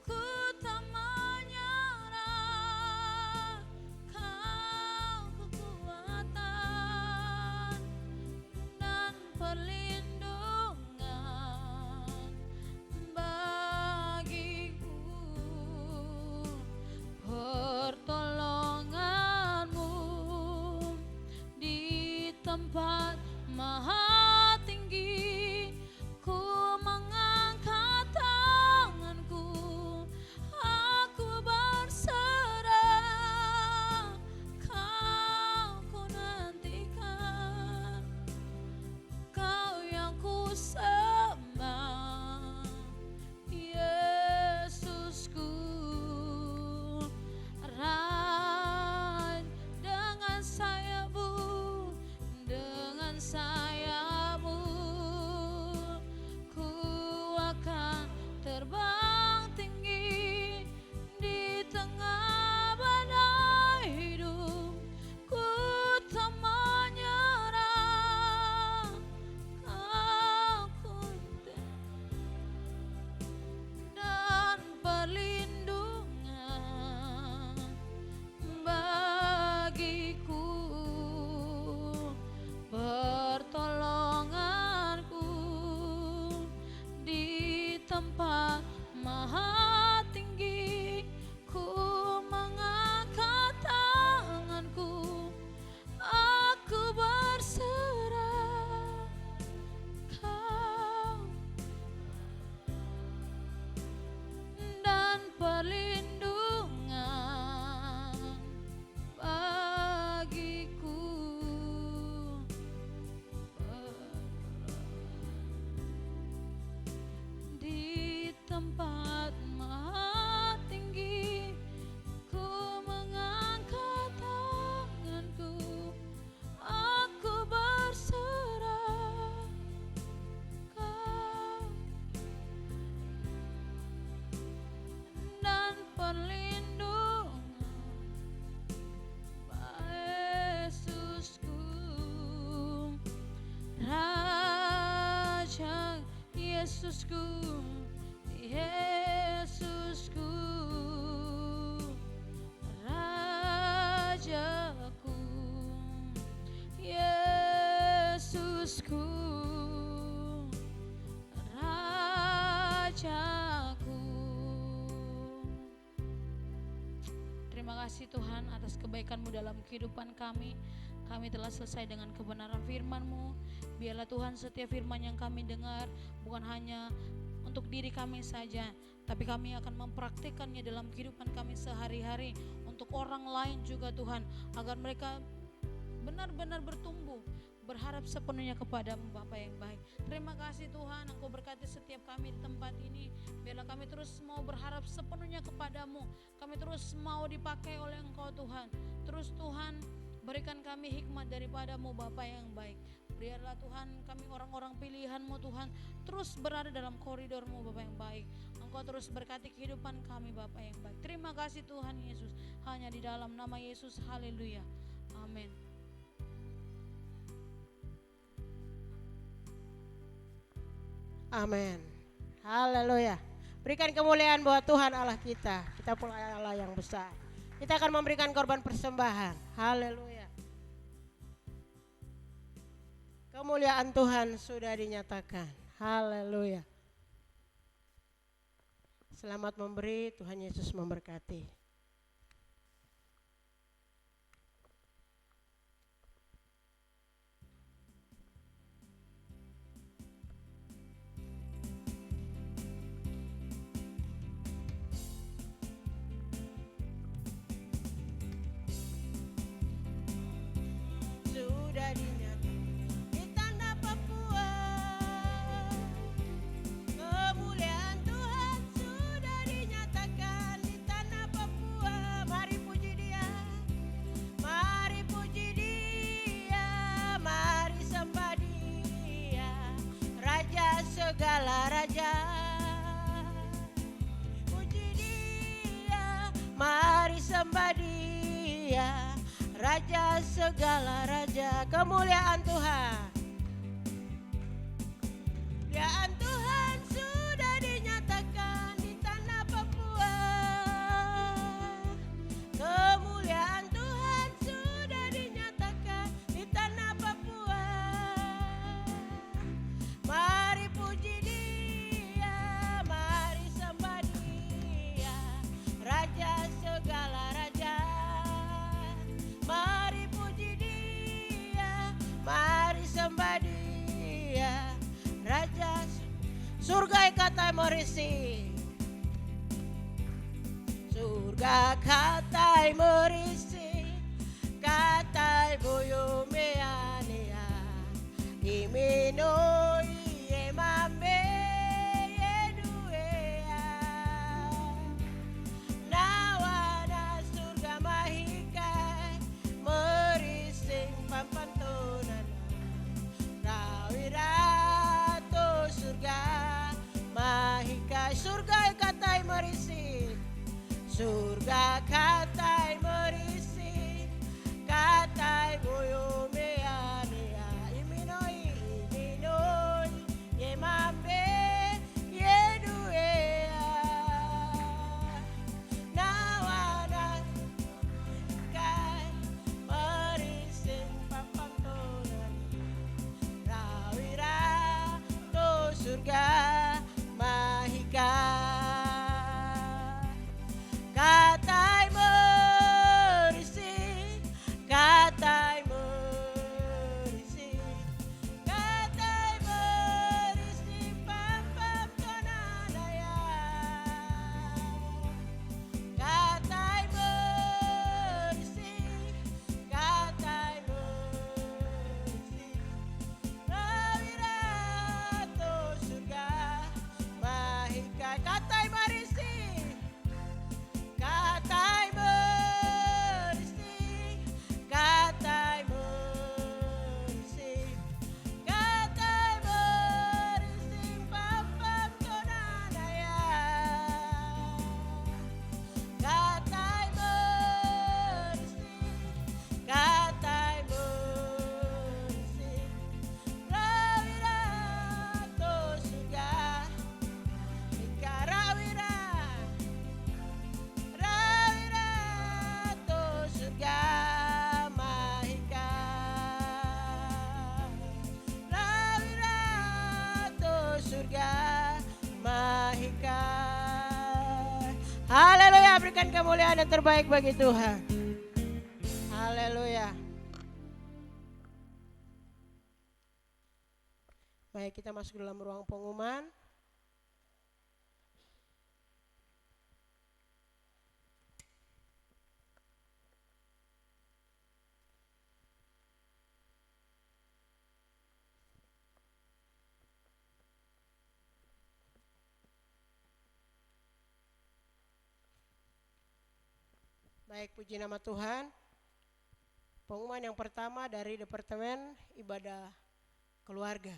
Speaker 3: Ku tak menyerah, Kau kekuatan dan perlindungan bagiku. Pertolongan-Mu di tempat maha tinggi, ku mengangkat tanganku, aku berserah, Kau ku nantikan, Kau yang ku sembah, Yesusku. Dengan sayap-Mu, dengan sayap-Mu ku akan terbang tinggi di tengah badai hidup. Ku tak menyerah, Kau dan perlindungan bagiku. Pertolongan-Ku di tempat maha tinggi, ku mengangkat tanganku, aku berserah, Kau dan perlindungan bagiku. Di tempat maha tinggi, ku mengangkat tanganku, aku berserah, Kau dan perlindungan Yesusku. Raja Yesusku, Yesusku, Rajaku, Yesusku, Raja. Terima kasih Tuhan atas kebaikan-Mu dalam kehidupan kami. Kami telah selesai dengan kebenaran firman-Mu. Biarlah Tuhan setiap firman yang kami dengar bukan hanya untuk diri kami saja, tapi kami akan mempraktikkannya dalam kehidupan kami sehari-hari untuk orang lain juga Tuhan, agar mereka benar-benar bertumbuh, berharap sepenuhnya kepada-Mu Bapa yang baik. Terima kasih Tuhan, Engkau berkati setiap kami di tempat ini. Biarlah kami terus mau berharap sepenuhnya kepada-Mu. Kami terus mau dipakai oleh Engkau Tuhan. Terus Tuhan, berikan kami hikmat daripada-Mu Bapa yang baik. Biarlah Tuhan kami orang-orang pilihan-Mu Tuhan, terus berada dalam koridor-Mu Bapa yang baik. Engkau terus berkati kehidupan kami Bapa yang baik. Terima kasih Tuhan Yesus. Hanya di dalam nama Yesus, haleluya, amin.
Speaker 1: Amin. Haleluya. Berikan kemuliaan buat Tuhan Allah kita. Kita pula Allah yang besar. Kita akan memberikan korban persembahan. Haleluya. Kemuliaan Tuhan sudah dinyatakan. Haleluya. Selamat memberi, Tuhan Yesus memberkati. Sudah dinyatakan di tanah Papua, kemuliaan Tuhan sudah dinyatakan di tanah Papua. Mari puji Dia, mari puji Dia, mari sembah Dia, Raja segala raja. Puji Dia, mari sembah Dia, Raja segala raja. Kemuliaan Tuhan, kemuliaan Tuhan sudah dinyatakan di tanah Papua. Kemuliaan Tuhan sudah dinyatakan di tanah Papua. Mari puji Dia, mari sembah Dia, Raja segala raja. Mari puji Dia, mari sembah Dia, Raja surga kata merisi. Surga kata merisi, kata boyo meania, imino iye mambe yeduea. Nawana surga mahikai, merising pampantunan, rawirato surga mahikai. Surga katai merisi, surga katai merisi, katai boyo meania, iminoi ye mambe yeduea. Nawana kai merising pampantunan, rawira to surga mahika, katai berikan kemuliaan yang terbaik bagi Tuhan. Haleluya. Baik, kita masuk dalam ruang pengumuman. Baik, puji nama Tuhan. Pengumuman yang pertama dari Departemen Ibadah Keluarga.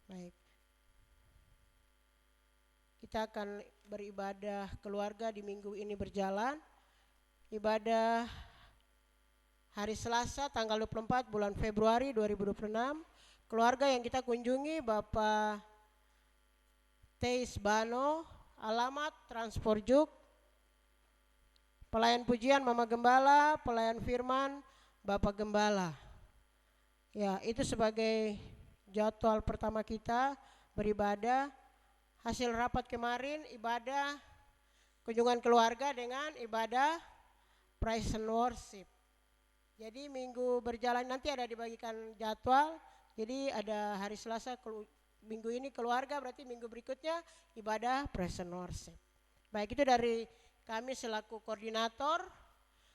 Speaker 1: Baik. Kita akan beribadah keluarga di minggu ini berjalan. Ibadah hari Selasa tanggal 24 bulan Februari 2026. Keluarga yang kita kunjungi Bapak Teis Bano, alamat Transporjuk. Pelayan pujian Mama Gembala, pelayan firman Bapak Gembala. Ya, itu sebagai jadwal pertama kita beribadah. Hasil rapat kemarin ibadah kunjungan keluarga dengan ibadah praise and worship. Jadi minggu berjalan nanti ada dibagikan jadwal. Jadi ada hari Selasa minggu ini keluarga, berarti minggu berikutnya ibadah praise and worship. Baik, itu dari kami selaku koordinator,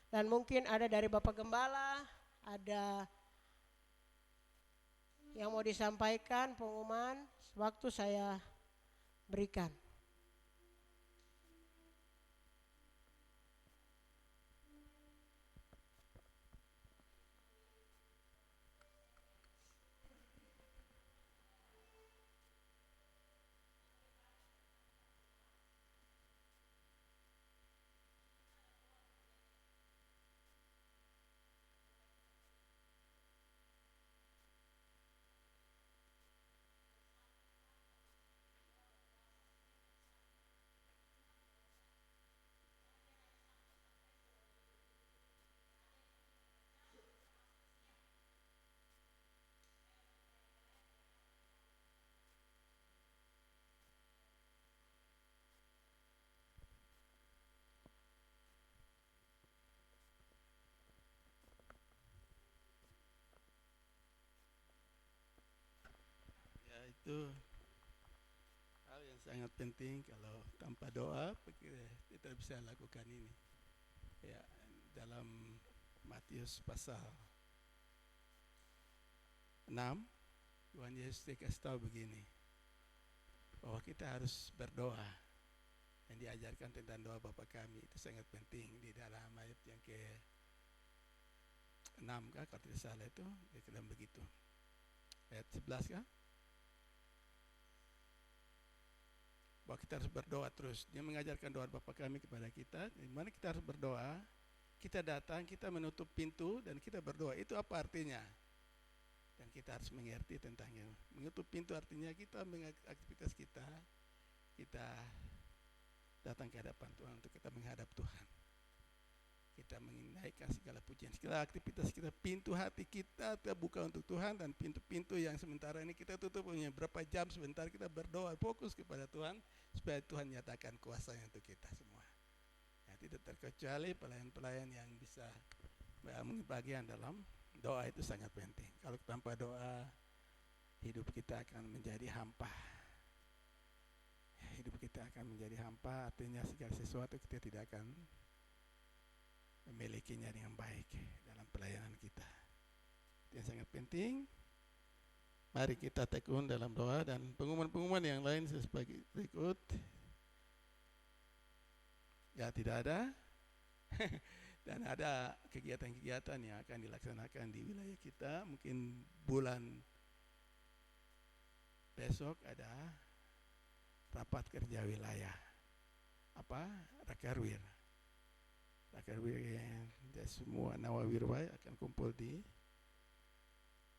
Speaker 1: dan mungkin ada dari Bapak Gembala, ada yang mau disampaikan pengumuman, waktu saya berikan.
Speaker 4: Ya, itu hal yang sangat penting. Kalau tanpa doa kita tidak bisa lakukan ini. Ya, dalam Matius pasal 6, Tuhan Yesus dikasih tahu begini, bahwa kita harus berdoa. Yang diajarkan tentang doa Bapa kami itu sangat penting di dalam ayat yang ke-6 kah, kalau tidak salah itu dalam begitu. Ayat 11 kah? Bahwa kita harus berdoa terus. Dia mengajarkan doa Bapa kami kepada kita. Di mana kita harus berdoa, kita datang, kita menutup pintu dan kita berdoa. Itu apa artinya? Dan kita harus mengerti tentangnya. Menutup pintu artinya kita aktivitas kita datang ke hadapan Tuhan untuk kita menghadap Tuhan. Kita menaikkan segala pujian, segala aktivitas kita, pintu hati kita terbuka untuk Tuhan, dan pintu-pintu yang sementara ini kita tutup punya berapa jam sebentar kita berdoa, fokus kepada Tuhan supaya Tuhan nyatakan kuasanya untuk kita semua. Ya, tidak terkecuali pelayan-pelayan yang bisa mengambil bagian dalam doa, itu sangat penting. Kalau tanpa doa, hidup kita akan menjadi hampa. Hidup kita akan menjadi hampa, artinya segala sesuatu kita tidak akan memilikinya dengan baik dalam pelayanan kita. Itu yang sangat penting. Mari kita tekun dalam doa, dan pengumuman-pengumuman yang lain sebagai berikut. Ya, tidak ada. Dan ada kegiatan-kegiatan yang akan dilaksanakan di wilayah kita. Mungkin bulan besok ada rapat kerja wilayah. Rakerwir yang semua nawawirwai akan kumpul di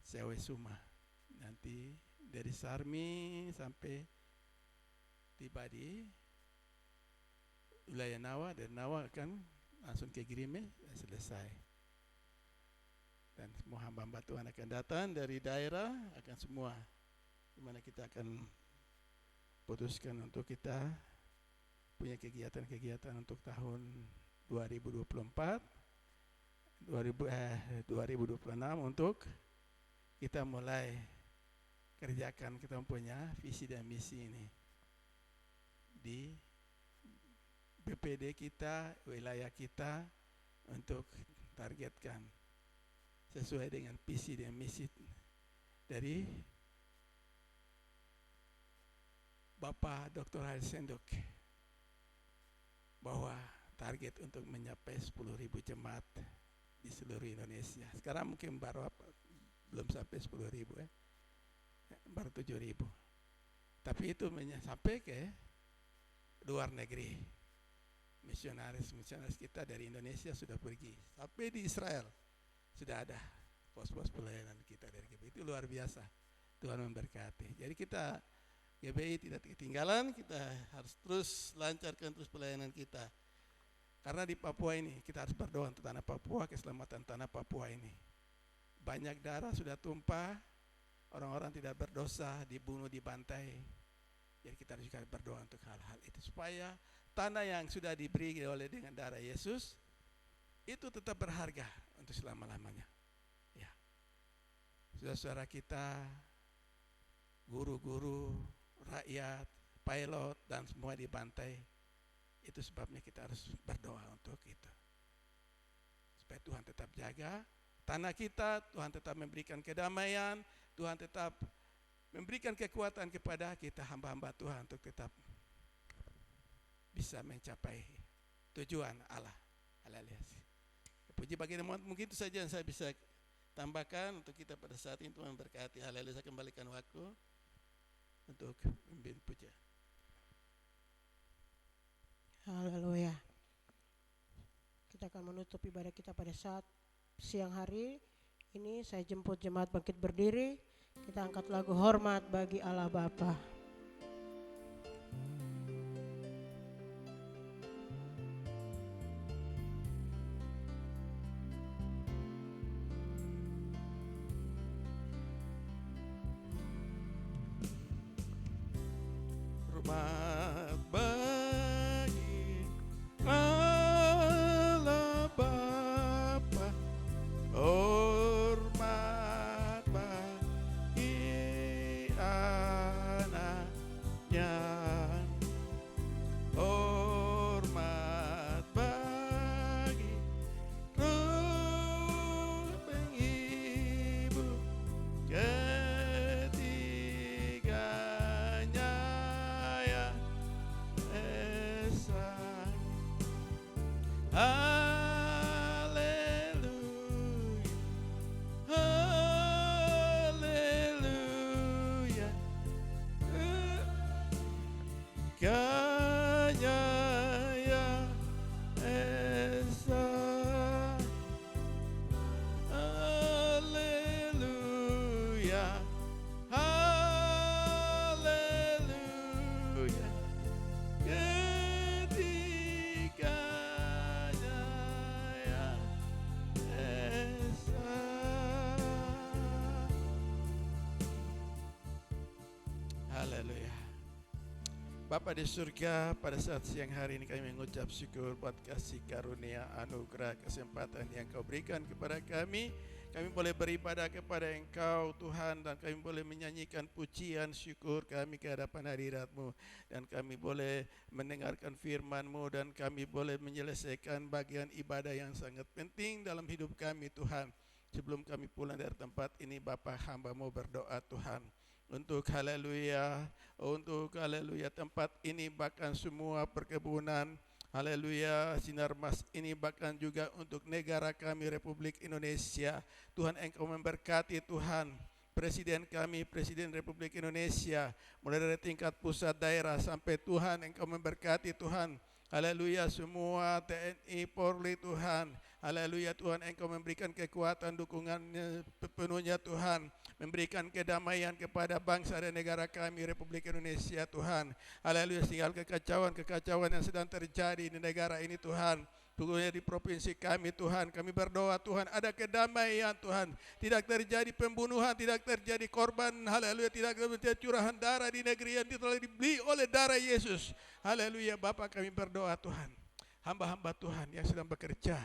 Speaker 4: Sewesuma. Nanti dari Sarmi sampai tiba di wilayah Nawa, dari Nawa akan langsung ke Girime, selesai. Dan semua hamba-hamba Tuhan akan datang dari daerah, akan semua, di mana kita akan putuskan untuk kita punya kegiatan-kegiatan untuk tahun 2024, 2026 untuk kita mulai kerjakan kita punya visi dan misi ini di BPD kita, wilayah kita, untuk targetkan sesuai dengan visi dan misi dari Bapak Dr. Haris Senduk, bahwa target untuk mencapai 10.000 jemaat di seluruh Indonesia. Sekarang mungkin belum sampai 10.000 baru 7.000. Tapi itu sampai ke luar negeri. Misionaris kita dari Indonesia sudah pergi sampai di Israel, sudah ada pos-pos pelayanan kita dari GBI. Itu luar biasa, Tuhan memberkati. Jadi kita GBI tidak ketinggalan, kita harus terus lancarkan terus pelayanan kita. Karena di Papua ini kita harus berdoa untuk tanah Papua, keselamatan tanah Papua ini. Banyak darah sudah tumpah, orang-orang tidak berdosa, dibunuh, dibantai. Jadi kita harus juga berdoa untuk hal-hal itu, supaya tanah yang sudah diberi oleh dengan darah Yesus itu tetap berharga untuk selama-lamanya. Ya. Saudara-saudara kita, guru-guru, rakyat, pilot, dan semua dibantai. Itu sebabnya kita harus berdoa untuk itu, supaya Tuhan tetap jaga tanah kita, Tuhan tetap memberikan kedamaian, Tuhan tetap memberikan kekuatan kepada kita hamba-hamba Tuhan untuk tetap bisa mencapai tujuan Allah. Haleluya. Puji bagi teman, mungkin itu saja yang saya bisa tambahkan untuk kita pada saat ini. Tuhan berkati. Haleluya. Saya kembalikan waktu untuk memimpin puja.
Speaker 1: Haleluya. Kita akan menutup ibadah kita pada saat siang hari ini. Saya jemput jemaat bangkit berdiri. Kita angkat lagu hormat bagi Allah Bapa.
Speaker 4: Hormat bagi Allah Bapa, hormat bagi anaknya, hormat bagi roh penghibur ketiganya ya Esa. Haleluya, haleluya. Kanya ya Esa. Haleluya, haleluya. Ketiganya ya Esa. Haleluya. Bapa di surga, pada saat siang hari ini kami mengucap syukur buat kasih karunia, anugerah, kesempatan yang Kau berikan kepada kami. Kami boleh beribadah kepada Engkau Tuhan, dan kami boleh menyanyikan pujian syukur kami ke hadapan hadirat-Mu, dan kami boleh mendengarkan firman-Mu, dan kami boleh menyelesaikan bagian ibadah yang sangat penting dalam hidup kami Tuhan. Sebelum kami pulang dari tempat ini, Bapa, hamba-Mu berdoa Tuhan, untuk haleluya tempat ini, bahkan semua perkebunan, haleluya, Sinarmas ini, bahkan juga untuk negara kami Republik Indonesia. Tuhan, Engkau memberkati Tuhan Presiden kami, Presiden Republik Indonesia, mulai dari tingkat pusat, daerah, sampai Tuhan Engkau memberkati Tuhan. Haleluya, semua TNI, Polri Tuhan. Haleluya Tuhan, Engkau memberikan kekuatan, dukungannya penuhnya Tuhan, memberikan kedamaian kepada bangsa dan negara kami Republik Indonesia Tuhan. Haleluya, tinggal kekacauan yang sedang terjadi di negara ini Tuhan. Pokoknya di provinsi kami Tuhan, kami berdoa Tuhan ada kedamaian Tuhan. Tidak terjadi pembunuhan, tidak terjadi korban, haleluya, tidak terjadi curahan darah di negeri yang telah dibeli oleh darah Yesus. Haleluya, Bapa kami berdoa Tuhan. Hamba-hamba Tuhan yang sedang bekerja,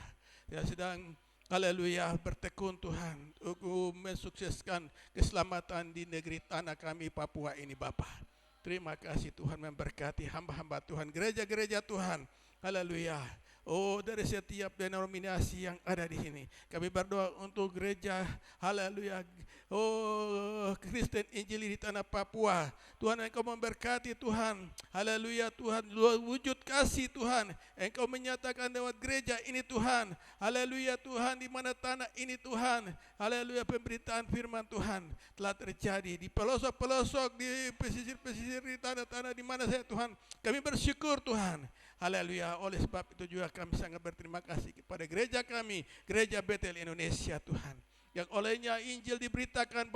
Speaker 4: yang sedang haleluya bertekun Tuhan untuk mensukseskan keselamatan di negeri tanah kami Papua ini Bapa. Terima kasih Tuhan memberkati hamba-hamba Tuhan, gereja-gereja Tuhan. Haleluya. Oh, dari setiap denominasi yang ada di sini, kami berdoa untuk gereja, haleluya, oh Kristen Injili di tanah Papua. Tuhan, Engkau memberkati Tuhan, haleluya Tuhan, wujud kasih Tuhan, Engkau menyatakan lewat gereja ini Tuhan, haleluya Tuhan, di mana tanah ini Tuhan, haleluya, pemberitaan firman Tuhan telah terjadi di pelosok-pelosok, di pesisir-pesisir, di tanah-tanah di mana saya Tuhan, kami bersyukur Tuhan. Haleluya, oleh sebab itu juga kami sangat berterima kasih kepada gereja kami, Gereja Betel Indonesia Tuhan, yang olehnya Injil diberitakan